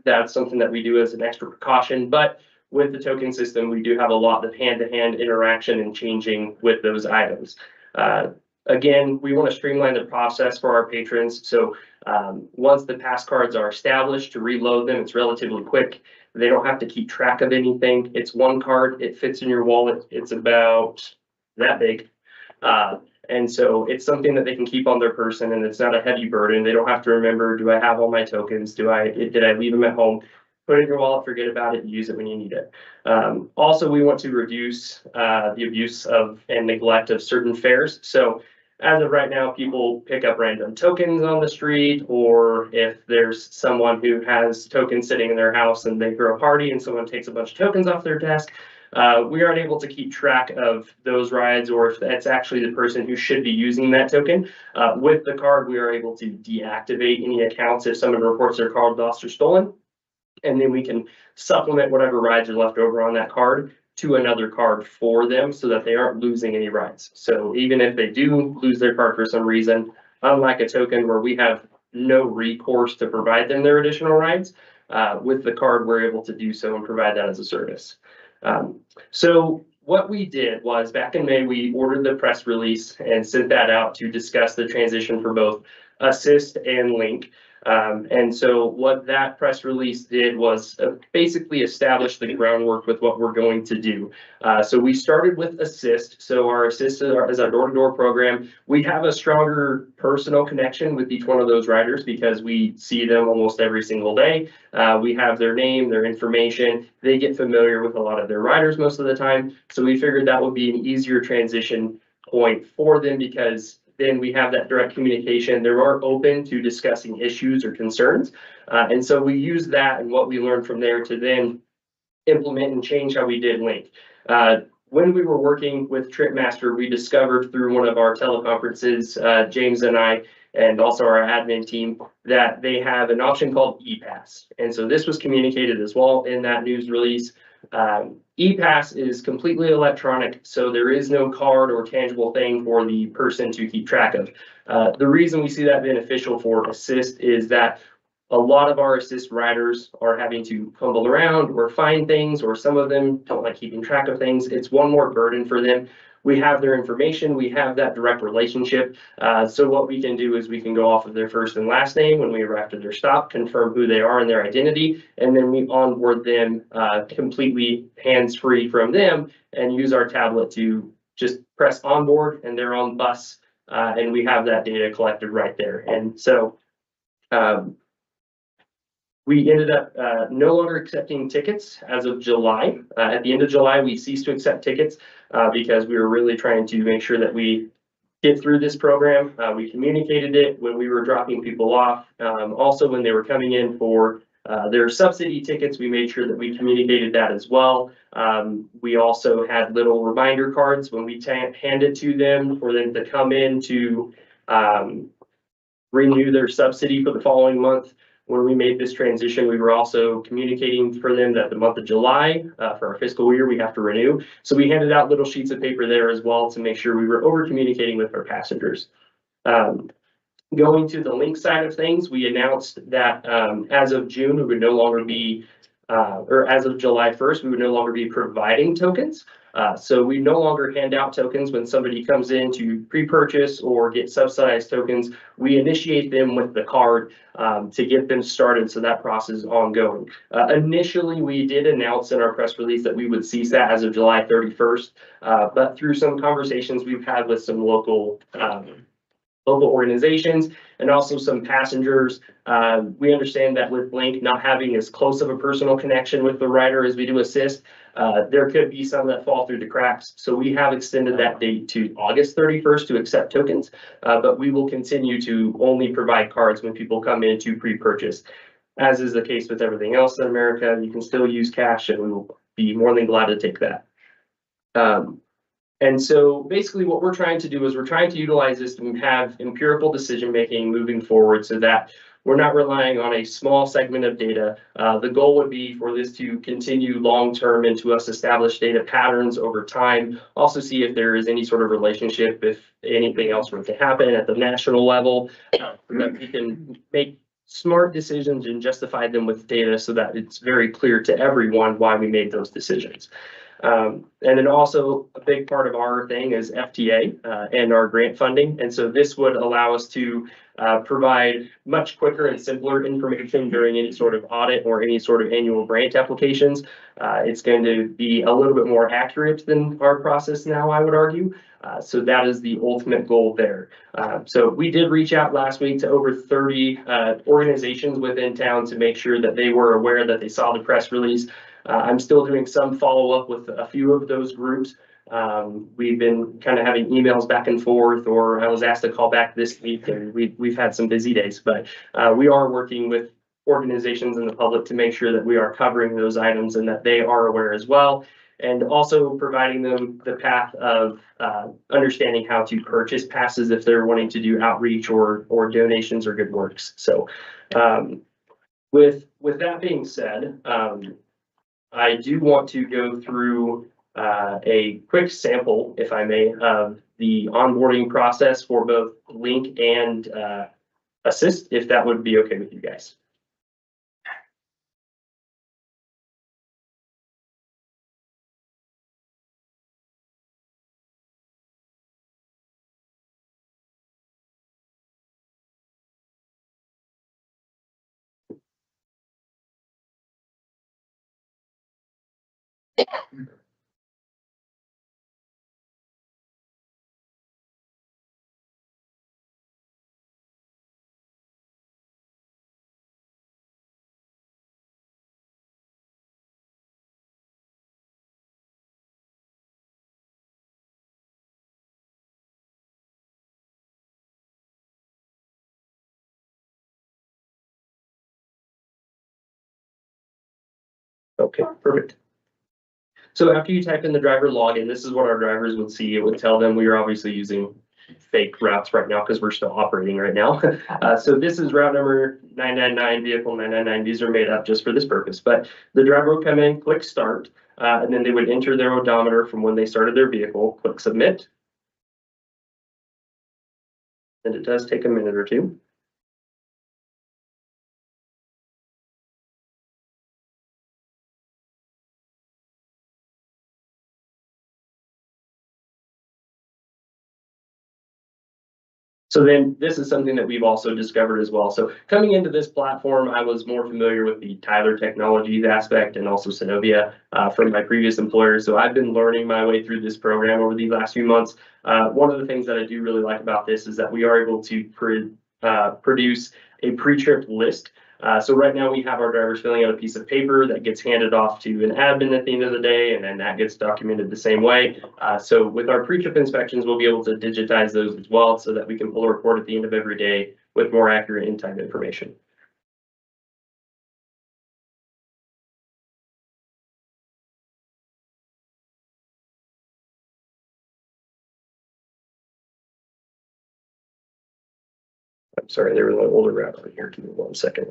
that's something that we do as an extra precaution, but with the token system, we do have a lot of hand-to-hand interaction and changing with those items. Again, we want to streamline the process for our patrons. So once the pass cards are established, to reload them, it's relatively quick. They don't have to keep track of anything. It's one card, it fits in your wallet. It's about that big. And so it's something that they can keep on their person, and it's not a heavy burden. They don't have to remember, do I have all my tokens? Did I leave them at home? Put it in your wallet, forget about it, use it when you need it. Also, we want to reduce the abuse of and neglect of certain fares. So as of right now, people pick up random tokens on the street, or if there's someone who has tokens sitting in their house and they throw a party and someone takes a bunch of tokens off their desk, we aren't able to keep track of those rides, or if that's actually the person who should be using that token. With the card, we are able to deactivate any accounts if someone reports their card lost or stolen, and then we can supplement whatever rides are left over on that card to another card for them so that they aren't losing any rides. So even if they do lose their card for some reason, unlike a token where we have no recourse to provide them their additional rides, with the card, we're able to do so and provide that as a service. So what we did was back in May, we ordered the press release and sent that out to discuss the transition for both Assist and Link. And so what that press release did was basically establish the groundwork with what we're going to do. So we started with Assist. So our Assist is our door-to-door program. We have a stronger personal connection with each one of those riders because we see them almost every single day. We have their name, their information. They get familiar with a lot of their riders most of the time. So we figured that would be an easier transition point for them because then we have that direct communication. They're more open to discussing issues or concerns. And so we use that and what we learned from there to then implement and change how we did Link. When we were working with TripMaster, we discovered through one of our teleconferences, James and I, and also our admin team, that they have an option called ePass. And so this was communicated as well in that news release. ePass is completely electronic, so there is no card or tangible thing for the person to keep track of. The reason we see that beneficial for Assist is that a lot of our Assist riders are having to fumble around or find things, or some of them don't like keeping track of things. It's one more burden for them. We have their information, we have that direct relationship. So what we can do is we can go off of their first and last name when we arrive at their stop, confirm who they are and their identity, and then we onboard them completely hands-free from them and use our tablet to just press onboard and they're on bus, and we have that data collected right there. And so We ended up no longer accepting tickets as of July. At the end of July, we ceased to accept tickets because we were really trying to make sure that we get through this program. We communicated it when we were dropping people off. Also, when they were coming in for their subsidy tickets, we made sure that we communicated that as well. We also had little reminder cards when we handed to them for them to come in to renew their subsidy for the following month. When we made this transition, we were also communicating for them that the month of July, for our fiscal year, we have to renew. So we handed out little sheets of paper there as well to make sure we were over communicating with our passengers. Going to the link side of things, we announced that as of June, we would no longer be, or as of July 1st, we would no longer be providing tokens. So we no longer hand out tokens when somebody comes in to pre-purchase or get subsidized tokens. We initiate them with the card to get them started, so that process is ongoing. Initially, we did announce in our press release that we would cease that as of July 31st, but through some conversations we've had with some local organizations and also some passengers. We understand that with Blink not having as close of a personal connection with the rider as we do Assist, there could be some that fall through the cracks. So we have extended that date to August 31st to accept tokens, but we will continue to only provide cards when people come in to pre-purchase. As is the case with everything else in America, you can still use cash and we will be more than glad to take that. And so basically what we're trying to do is we're trying to utilize this to have empirical decision-making moving forward so that we're not relying on a small segment of data. The goal would be for this to continue long-term and to us establish data patterns over time. Also see if there is any sort of relationship, if anything else were to happen at the national level, that we can make smart decisions and justify them with data so that it's very clear to everyone why we made those decisions. And then also a big part of our thing is FTA and our grant funding. And so this would allow us to provide much quicker and simpler information during any sort of audit or any sort of annual grant applications. It's going to be a little bit more accurate than our process now, I would argue. So that is the ultimate goal there. So we did reach out last week to over 30 organizations within town to make sure that they were aware that they saw the press release. I'm still doing some follow-up with a few of those groups. We've been kind of having emails back and forth, or I was asked to call back this week, and we've had some busy days, but we are working with organizations and the public to make sure that we are covering those items and that they are aware as well, and also providing them the path of understanding how to purchase passes if they're wanting to do outreach or donations or good works. So with that being said, I do want to go through a quick sample, if I may, of the onboarding process for both Link and Assist, if that would be okay with you guys. Okay, perfect. So after you type in the driver login, this is what our drivers would see. It would tell them we are obviously using fake routes right now because we're still operating right now. So this is route number 999, vehicle 999. These are made up just for this purpose, but the driver would come in, click start, and then they would enter their odometer from when they started their vehicle, click submit. And it does take a minute or two. So then this is something that we've also discovered as well. So coming into this platform, I was more familiar with the Tyler Technologies aspect and also Synovia from my previous employer. So I've been learning my way through this program over the last few months. One of the things that I do really like about this is that we are able to produce a pre-trip list So right now we have our drivers filling out a piece of paper that gets handed off to an admin at the end of the day, and then that gets documented the same way. So with our pre-trip inspections, we'll be able to digitize those as well so that we can pull a report at the end of every day with more accurate in-time information. I'm sorry, there was an older route on here. Give me 1 second.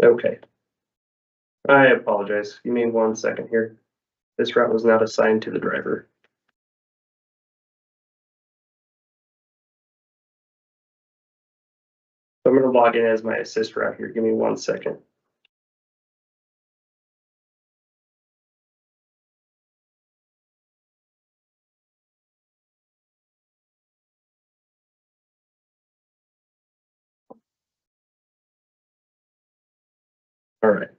Okay. I apologize. Give me 1 second here. This route was not assigned to the driver. I'm going to log in as my assist route here. Give me 1 second. All right.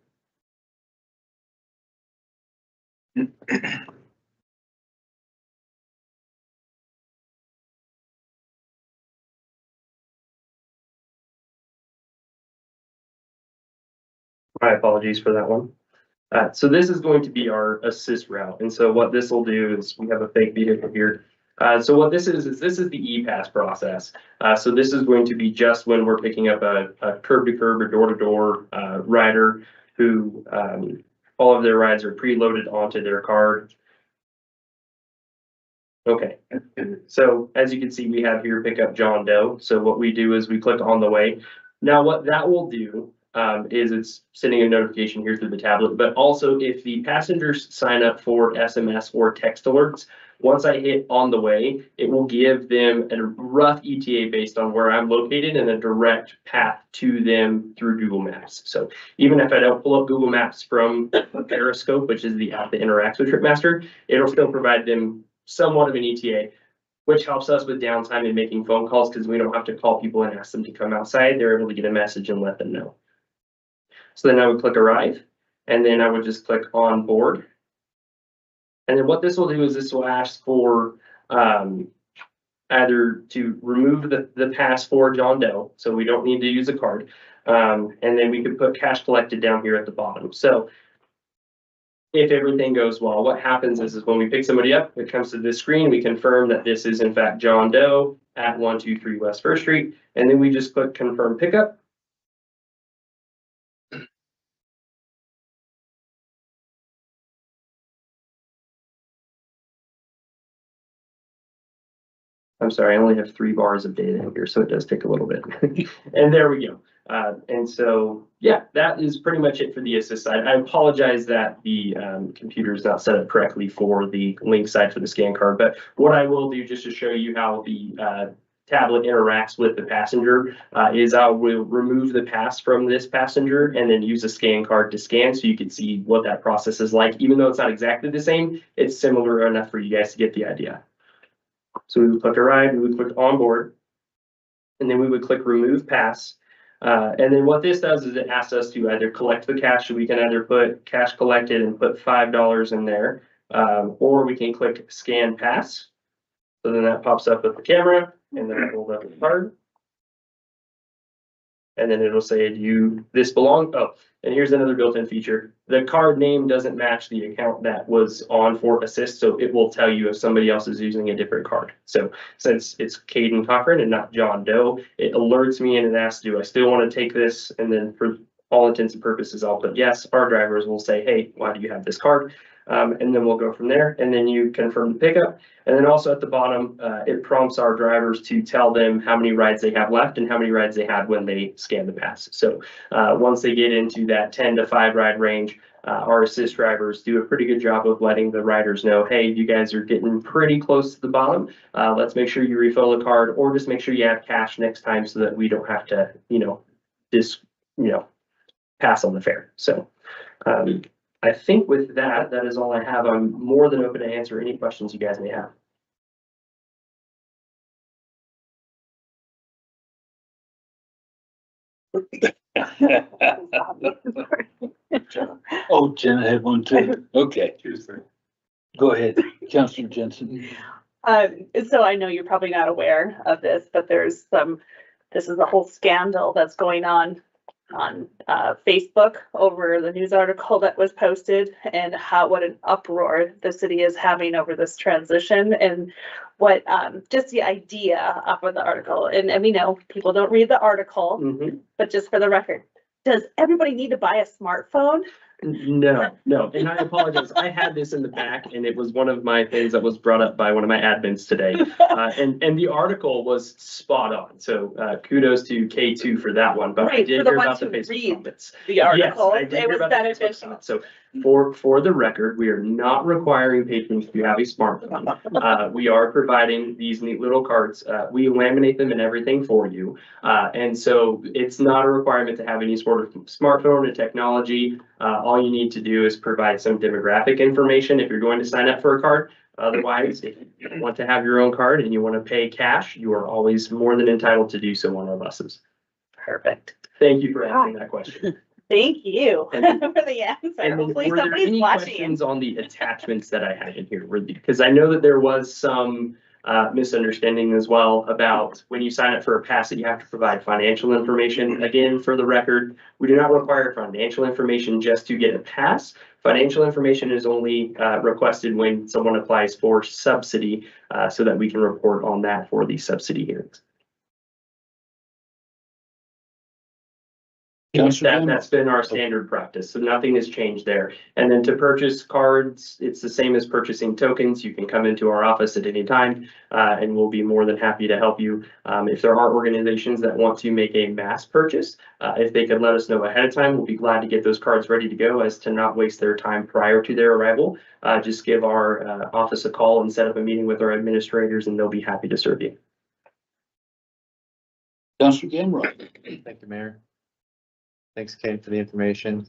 My apologies for that one. So this is going to be our assist route. And so what this will do is we have a fake vehicle here. So what this is this is the e-pass process. So this is going to be just when we're picking up a curb to curb or door to door rider who all of their rides are preloaded onto their card. Okay, so as you can see, we have here pick up John Doe. So what we do is we click on the way. Now what that will do is it's sending a notification here through the tablet, but also if the passengers sign up for SMS or text alerts, once I hit on the way, it will give them a rough ETA based on where I'm located and a direct path to them through Google Maps. So even if I don't pull up Google Maps from Periscope, which is the app that interacts with TripMaster, it'll still provide them somewhat of an ETA, which helps us with downtime and making phone calls because we don't have to call people and ask them to come outside. They're able to get a message and let them know. So then I would click arrive, and then I would just click on board. And then what this will do is this will ask for either to remove the pass for John Doe, so we don't need to use a card. And then we could put cash collected down here at the bottom. So if everything goes well, what happens is when we pick somebody up, it comes to this screen, we confirm that this is in fact John Doe at 123 West First Street, and then we just click confirm pickup. I'm sorry, I only have 3 bars of data here, so it does take a little bit. And there we go. And so, yeah, that is pretty much it for the assist side. I apologize that the computer is not set up correctly for the link side for the scan card, but what I will do just to show you how the tablet interacts with the passenger is I will remove the pass from this passenger and then use a scan card to scan so you can see what that process is like. Even though it's not exactly the same, it's similar enough for you guys to get the idea. So we would click arrive, we would click onboard, and then we would click remove pass. And then what this does is it asks us to either collect the cash, so we can either put cash collected and put $5 in there, or we can click scan pass. So then that pops up with the camera, and then I hold up the card. And then it'll say, do you, this belong? Oh, and here's another built-in feature. The card name doesn't match the account that was on for assist, so it will tell you if somebody else is using a different card. So since it's Caden Cochran and not John Doe, it alerts me and it asks, do I still want to take this? And then for all intents and purposes, I'll put yes. Our drivers will say, hey, why do you have this card? And then we'll go from there, and then you confirm the pickup. And then also at the bottom, it prompts our drivers to tell them how many rides they have left and how many rides they had when they scan the pass. So once they get into that 10 to 5 ride range, our assist drivers do a pretty good job of letting the riders know, hey, you guys are getting pretty close to the bottom. Let's make sure you refill the card, or just make sure you have cash next time so that we don't have to, pass on the fare. So I think with that, that is all I have. I'm more than open to answer any questions you guys may have. Oh, Jenna had one too. Okay, go ahead, Counselor Jensen. So I know you're probably not aware of this, but this is a whole scandal that's going on Facebook over the news article that was posted and what an uproar the city is having over this transition and what, just the idea of the article. And we know people don't read the article, but just for the record, does everybody need to buy a smartphone? No, and I apologize. I had this in the back and it was one of my things that was brought up by one of my admins today. And the article was spot on. So kudos to K2 for that one, but I Right, did for the hear about ones the who Facebook read comments. the article. Yes, I did It hear was about the Facebook beneficial. comments. So for the record, we are not requiring patrons to have a smartphone. We are providing these neat little cards. We laminate them and everything for you. And so it's not a requirement to have any sort of smartphone or technology. All you need to do is provide some demographic information if you're going to sign up for a card. Otherwise, if you want to have your own card and you want to pay cash, you are always more than entitled to do so on our buses. Perfect. Thank you for asking that question. Thank you for And- the answer. And then Hopefully were there somebody's any watching. questions on the attachments that I had in here? Because I know that there was some misunderstanding as well about when you sign up for a pass that you have to provide financial information. Again, for the record, we do not require financial information just to get a pass. Financial information is only requested when someone applies for subsidy so that we can report on that for the subsidy hearings. That's been our standard practice, so nothing has changed there. And then to purchase cards, it's the same as purchasing tokens. You can come into our office at any time, and we'll be more than happy to help you. If there are organizations that want to make a mass purchase, if they could let us know ahead of time, we'll be glad to get those cards ready to go as to not waste their time prior to their arrival. Just give our office a call and set up a meeting with our administrators, and they'll be happy to serve you. Counselor Gamroy. Thank you, Mayor. Thanks, Kate, for the information.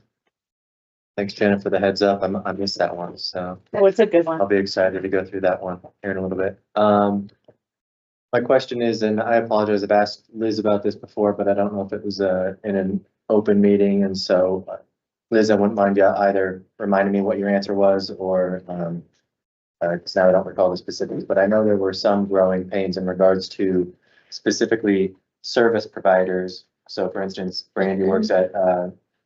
Thanks, Jenna, for the heads up. I missed that one, so Oh, it's a good one. I'll be excited to go through that one here in a little bit. My question is, and I apologize, I've asked Liz about this before, but I don't know if it was in an open meeting, and so Liz, I wouldn't mind you either reminding me what your answer was, or because now I don't recall the specifics, but I know there were some growing pains in regards to specifically service providers. So for instance, Brandy works at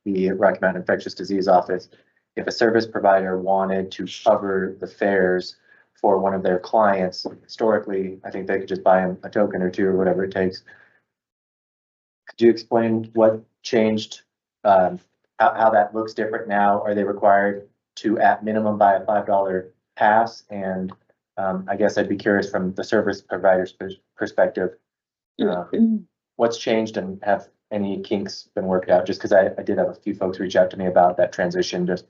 the Rocky Mountain Infectious Disease Office. If a service provider wanted to cover the fares for one of their clients, historically, I think they could just buy them a token or two or whatever it takes. Could you explain what changed, how that looks different now? Are they required to at minimum buy a $5 pass? And I guess I'd be curious from the service provider's perspective, what's changed and have any kinks been worked out? Just because I did have a few folks reach out to me about that transition, just,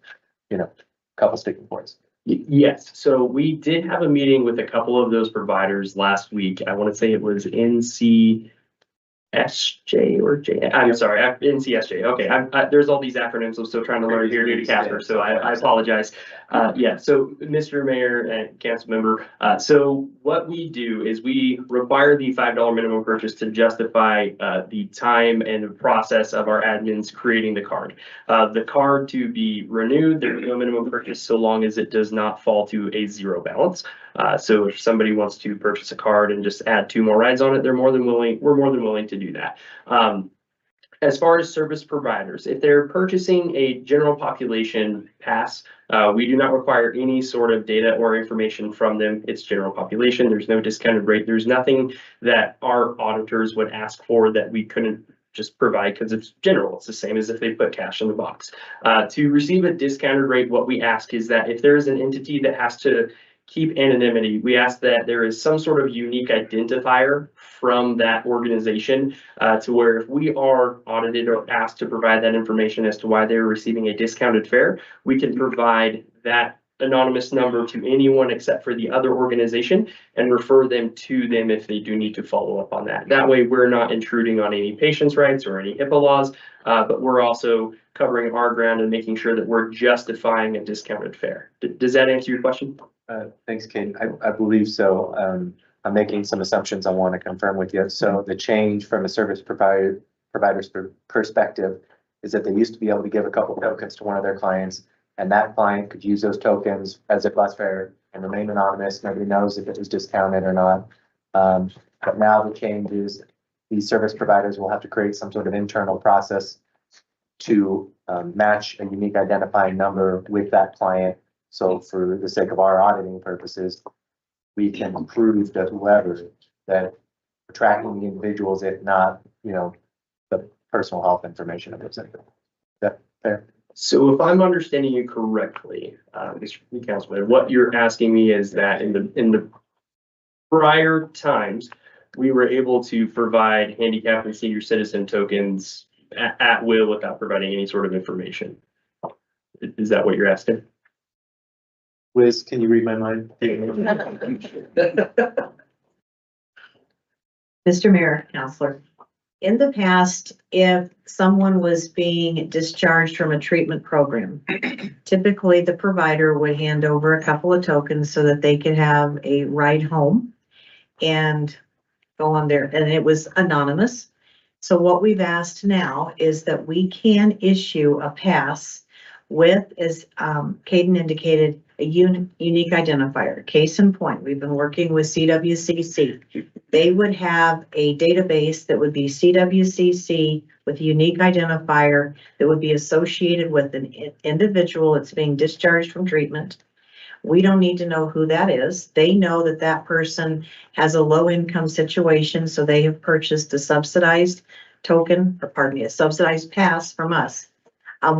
a couple sticking points. Yes, so we did have a meeting with a couple of those providers last week. I want to say it was NCSJ or J. I'm sorry, NCSJ. Okay, there's all these acronyms I'm still trying to learn here due to Casper, so I apologize. Yeah, so Mr. Mayor and council member, so what we do is we require the $5 minimum purchase to justify the time and the process of our admins creating the card. The card to be renewed, there's no minimum purchase so long as it does not fall to a zero balance. So if somebody wants to purchase a card and just add 2 more rides on it, we're more than willing to do that. As far as service providers, if they're purchasing a general population pass, we do not require any sort of data or information from them. It's general population. There's no discounted rate. There's nothing that our auditors would ask for that we couldn't just provide because it's general. It's the same as if they put cash in the box. To receive a discounted rate, what we ask is that if there is an entity that has to keep anonymity, we ask that there is some sort of unique identifier from that organization to where if we are audited or asked to provide that information as to why they're receiving a discounted fare, we can provide that anonymous number to anyone except for the other organization and refer them to them if they do need to follow up on that. That way, we're not intruding on any patients' rights or any HIPAA laws, but we're also covering our ground and making sure that we're justifying a discounted fare. Does that answer your question? Thanks, Kate. I believe so. I'm making some assumptions I want to confirm with you. So the change from a service provider's perspective is that they used to be able to give a couple tokens to one of their clients, and that client could use those tokens as a bus fare and remain anonymous. Nobody knows if it was discounted or not. But now the change is these service providers will have to create some sort of internal process to match a unique identifying number with that client. So for the sake of our auditing purposes, we can prove to whoever that we're tracking the individuals, if not, the personal health information of those individuals. Is that fair? So if I'm understanding you correctly, Mr. Councilman, what you're asking me is that in the prior times, we were able to provide handicap and senior citizen tokens at will without providing any sort of information. Is that what you're asking? Liz, can you read my mind? Mr. Mayor, Counselor, in the past, if someone was being discharged from a treatment program, typically the provider would hand over a couple of tokens so that they could have a ride home and go on there, and it was anonymous. So what we've asked now is that we can issue a pass with, as Caden indicated, a unique identifier. Case in point, we've been working with CWCC. They would have a database that would be CWCC with a unique identifier that would be associated with an individual that's being discharged from treatment. We don't need to know who that is. They know that that person has a low income situation, so they have purchased a subsidized token, or pardon me, a subsidized pass from us.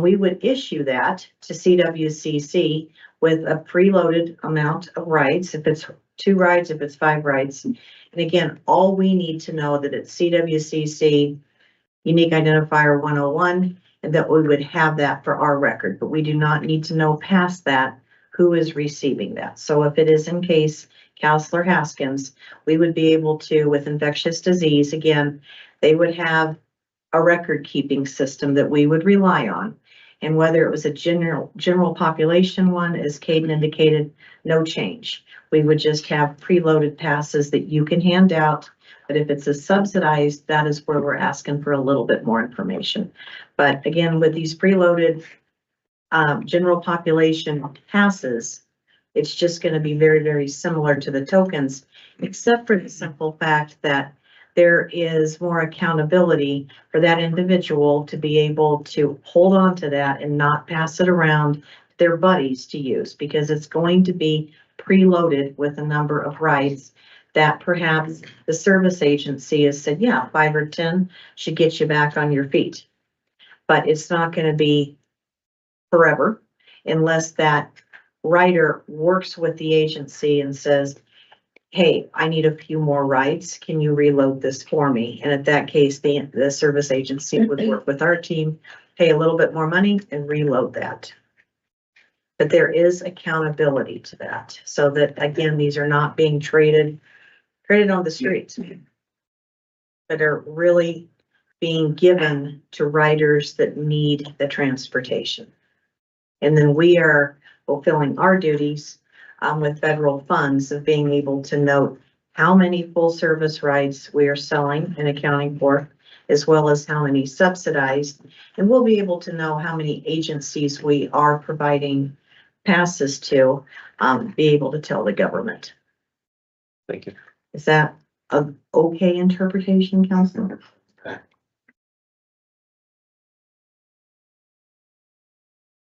We would issue that to CWCC with a preloaded amount of rides, if it's 2 rides, if it's 5 rides. And again, all we need to know that it's CWCC unique identifier 101, and that we would have that for our record, but we do not need to know past that who is receiving that. So if it is in case Counselor Haskins, we would be able to, with infectious disease, again, they would have a record keeping system that we would rely on. And whether it was a general population one, as Caden indicated, no change. We would just have preloaded passes that you can hand out. But if it's a subsidized, that is where we're asking for a little bit more information. But again, with these preloaded general population passes, it's just going to be very, very similar to the tokens, except for the simple fact that there is more accountability for that individual to be able to hold on to that and not pass it around their buddies to use, because it's going to be preloaded with a number of rights that perhaps the service agency has said, yeah, 5 or 10 should get you back on your feet. But it's not going to be forever unless that writer works with the agency and says, hey, I need a few more rides. Can you reload this for me? And at that case, the service agency would work with our team, pay a little bit more money and reload that. But there is accountability to that, so that again, these are not being traded on the streets, but are really being given to riders that need the transportation. And then we are fulfilling our duties with federal funds of being able to note how many full service rides we are selling and accounting for, as well as how many subsidized. And we'll be able to know how many agencies we are providing passes to, be able to tell the government. Thank you. Is that an okay interpretation, Counselor?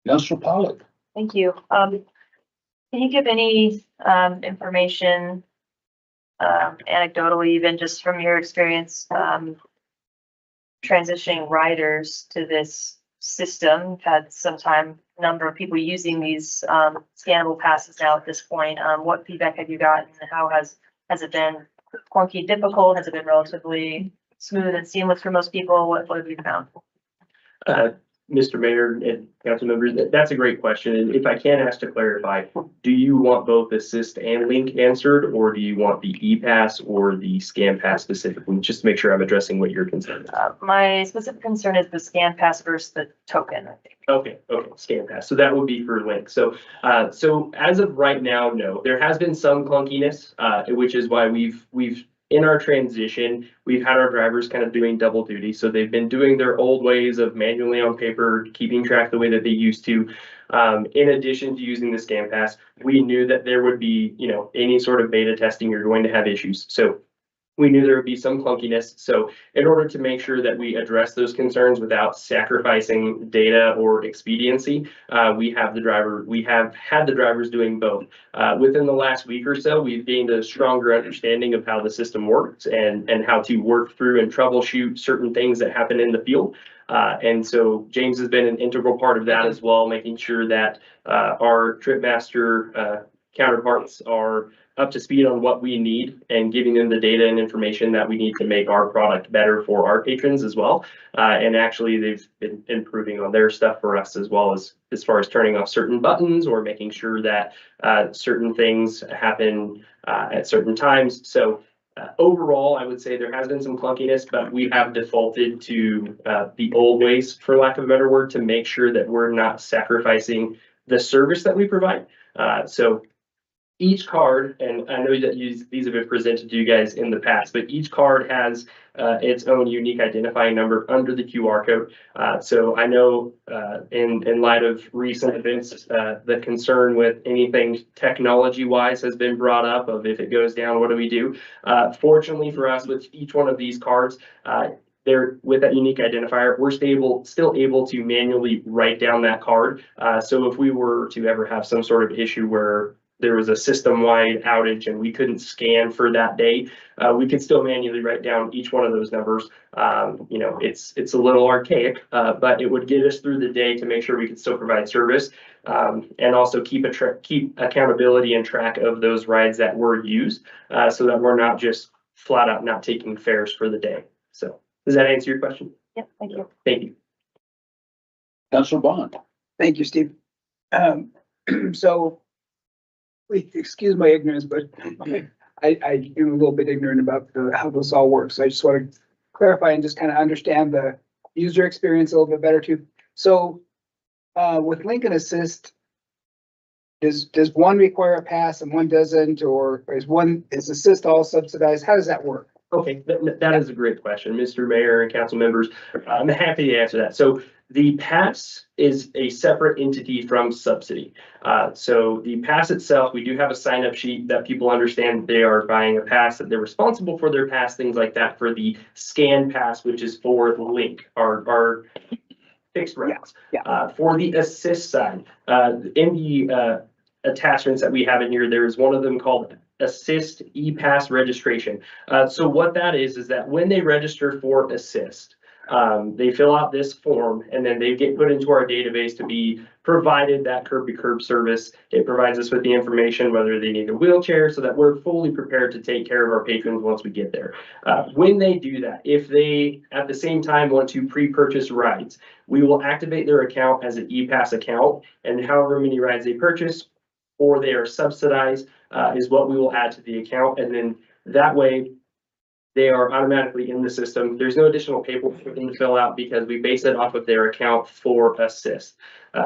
Councilor Pollak. Thank you. Can you give any information, anecdotally, even just from your experience, transitioning riders to this system? We've had number of people using these scannable passes now at this point. What feedback have you gotten? How has it been clunky, difficult? Has it been relatively smooth and seamless for most people? What have you found? Mr. Mayor and council members, that's a great question. And if I can ask to clarify, do you want both assist and link answered, or do you want the e-pass or the scan pass specifically? Just to make sure I'm addressing what your concern is. My specific concern is the scan pass versus the token, I think. Okay, scan pass. So that would be for link. So as of right now, no, there has been some clunkiness, which is why we've in our transition, we've had our drivers kind of doing double duty. So they've been doing their old ways of manually on paper, keeping track the way that they used to. In addition to using the scan pass, we knew that there would be, any sort of beta testing, you're going to have issues. So we knew there would be some clunkiness. So in order to make sure that we address those concerns without sacrificing data or expediency, we have had the drivers doing both. Within the last week or so, we've gained a stronger understanding of how the system works and how to work through and troubleshoot certain things that happen in the field. And so James has been an integral part of that as well, making sure that our trip master counterparts are up to speed on what we need and giving them the data and information that we need to make our product better for our patrons as well. And actually they've been improving on their stuff for us as well as far as turning off certain buttons or making sure that certain things happen at certain times. So overall, I would say there has been some clunkiness, but we have defaulted to the old ways, for lack of a better word, to make sure that we're not sacrificing the service that we provide. So each card, and I know that these have been presented to you guys in the past, but each card has its own unique identifying number under the QR code. So I know in light of recent events, the concern with anything technology-wise has been brought up of if it goes down, what do we do? Fortunately for us, with each one of these cards, there with that unique identifier, we're still able to manually write down that card. So if we were to ever have some sort of issue where there was a system-wide outage and we couldn't scan for that day, we could still manually write down each one of those numbers. It's a little archaic, but it would get us through the day to make sure we could still provide service, and also keep accountability and track of those rides that were used, so that we're not just flat out not taking fares for the day. So does that answer your question? Yep, thank you. Thank you. Councilor Bond. Thank you, Steve. So, please excuse my ignorance, but I am a little bit ignorant about how this all works. I just want to clarify and just kind of understand the user experience a little bit better too. So, with Lincoln Assist, does one require a pass and one doesn't, or is Assist all subsidized? How does that work? Okay, that is a great question, Mr. Mayor and council members. I'm happy to answer that. So the pass is a separate entity from subsidy. So the pass itself, we do have a sign-up sheet that people understand they are buying a pass, that they're responsible for their pass, things like that. For the scan pass, which is for the link, our fixed routes. For the assist side, in the attachments that we have in here, there is one of them called Assist e-pass registration. So what that is that when they register for Assist, they fill out this form and then they get put into our database to be provided that curb-to-curb service. It provides us with the information whether they need a wheelchair, so that we're fully prepared to take care of our patrons once we get there. When they do that, if they at the same time want to pre-purchase rides, we will activate their account as an e-pass account, and however many rides they purchase or they are subsidized is what we will add to the account. And then that way they are automatically in the system. There's no additional paperwork for them to fill out because we base it off of their account for Assist.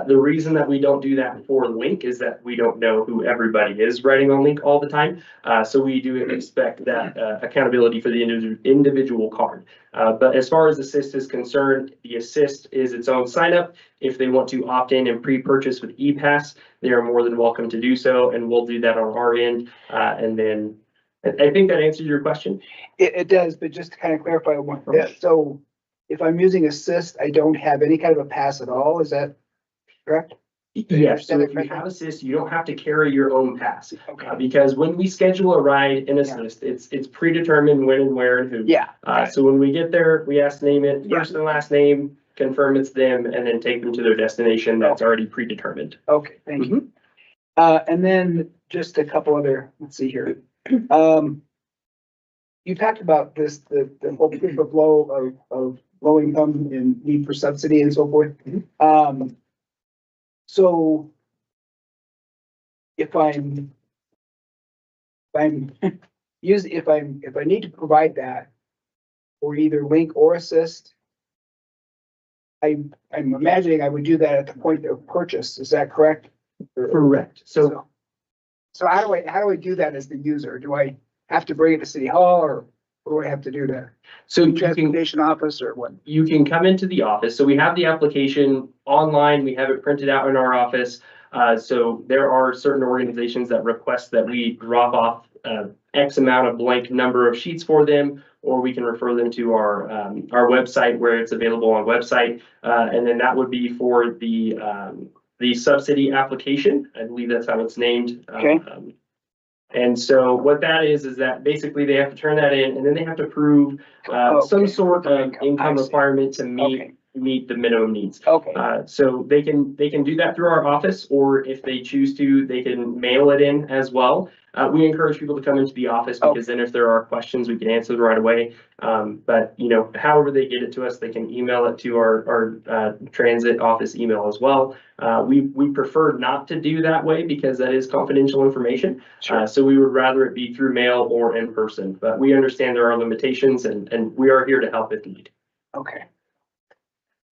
The reason that we don't do that for Link is that we don't know who everybody is riding on Link all the time. So we do expect that accountability for the individual card. But as far as Assist is concerned, the Assist is its own sign up. If they want to opt in and pre-purchase with ePass, they are more than welcome to do so, and we'll do that on our end. And then I think that answers your question. It does, but just to kind of clarify one. So if I'm using Assist, I don't have any kind of a pass at all. Is that correct? Yes, so if you have Assist, you don't have to carry your own pass. Okay. Because when we schedule a ride in Assist, it's predetermined when and where and who. Yeah. So when we get there, we ask to name it, first and last name, confirm it's them, and then take them to their destination that's already predetermined. Okay, thank you. And then just a couple other, let's see here. You talked about this, the whole proof of flow of low income and need for subsidy and so forth. So if I'm if I need to provide that or either link or assist, I'm imagining I would do that at the point of purchase. Is that correct? Correct. So So how do I do that as the user? Do I have to bring it to City Hall or what do I have to do there? you can, Transportation office or what? you can come into the office. So we have the application online. We have it printed out in our office. So there are certain organizations that request that we drop off X amount of blank number of sheets for them, or we can refer them to our website where it's available on website. And then that would be for the subsidy application. I believe that's how it's named. Okay. And so what that is that basically they have to turn that in and then they have to prove some Okay. sort of I income see. requirement to Okay. meet the minimum needs. Okay, So they can do that through our office, or if they choose to, they can mail it in as well. We encourage people to come into the office because then if there are questions, we can answer them right away. But you know, however they get it to us, they can email it to our transit office email as well. We prefer not to do that way because that is confidential information. sure. So we would rather it be through mail or in person, but we understand there are limitations and we are here to help if needed. Okay,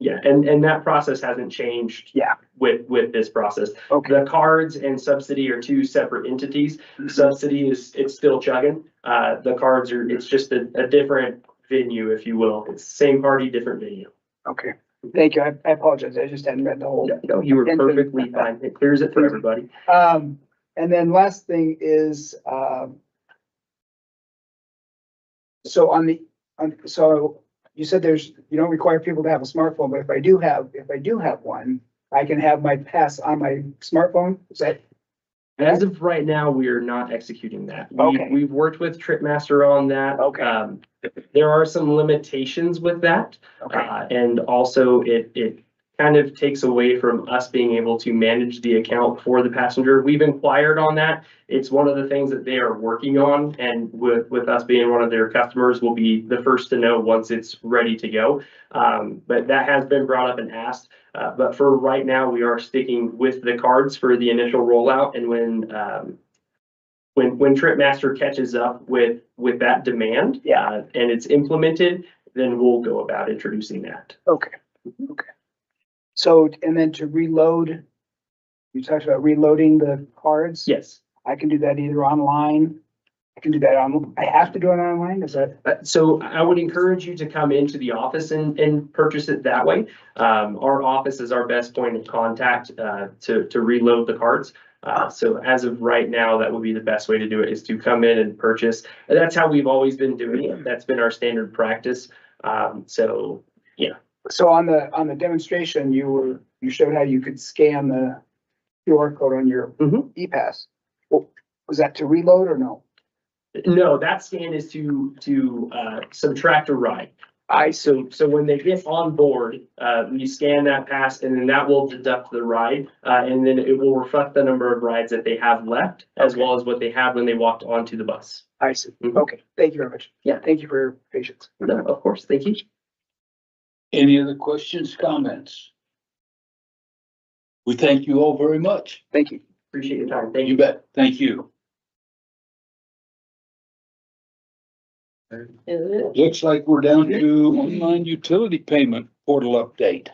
Yeah, and that process hasn't changed. Yeah. With this process. okay. The cards and subsidy are two separate entities. Subsidy it's still chugging. The cards it's just a different venue, if you will. It's same party, different venue. Okay, thank you. I apologize. I just hadn't read the whole. No, you were perfectly fine. It clears it for everybody. And then last thing is, so so you said you don't require people to have a smartphone, but if I do have one, I can have my pass on my smartphone? Is that? As of right now, we are not executing that. Okay. We've worked with Tripmaster on that. Okay. There are some limitations with that. Okay, And also it kind of takes away from us being able to manage the account for the passenger. We've inquired on that. It's one of the things that they are working on, and with us being one of their customers, we'll be the first to know once it's ready to go. But that has been brought up and asked. But for right now, we are sticking with the cards for the initial rollout. And when Tripmaster catches up with that demand, Yeah. and it's implemented, then we'll go about introducing that. okay. So, and then to reload, you talked about reloading the cards? Yes. I can do that either online. I have to do it online, is that? So I would encourage you to come into the office and purchase it that way. Our office is our best point of contact to reload the cards. So as of right now, that would be the best way to do it, is to come in and purchase. And that's how we've always been doing it. That's been our standard practice. So yeah. So on the demonstration, you showed how you could scan the QR code on your e-pass. Well, was that to reload or no? No, that scan is to subtract a ride. So when they get on board, you scan that pass and then that will deduct the ride. And then it will reflect the number of rides that they have left, as well as what they had when they walked onto the bus. I see. Mhm. Okay, thank you very much. Yeah. Thank you for your patience. No, of course, thank you. Any other questions, comments? We thank you all very much. Thank you. Appreciate your time. Thank You you. bet. Thank you. Looks like we're down to online utility payment portal update.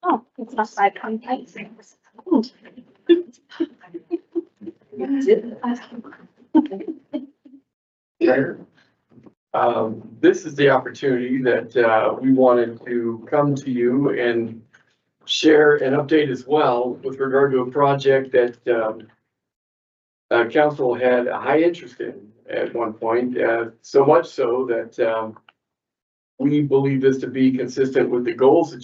Oh, it's not my contact. This is the opportunity that, we wanted to come to you and share an update as well with regard to a project that, council had a high interest in at one point, so much so that, we believe this to be consistent with the goals that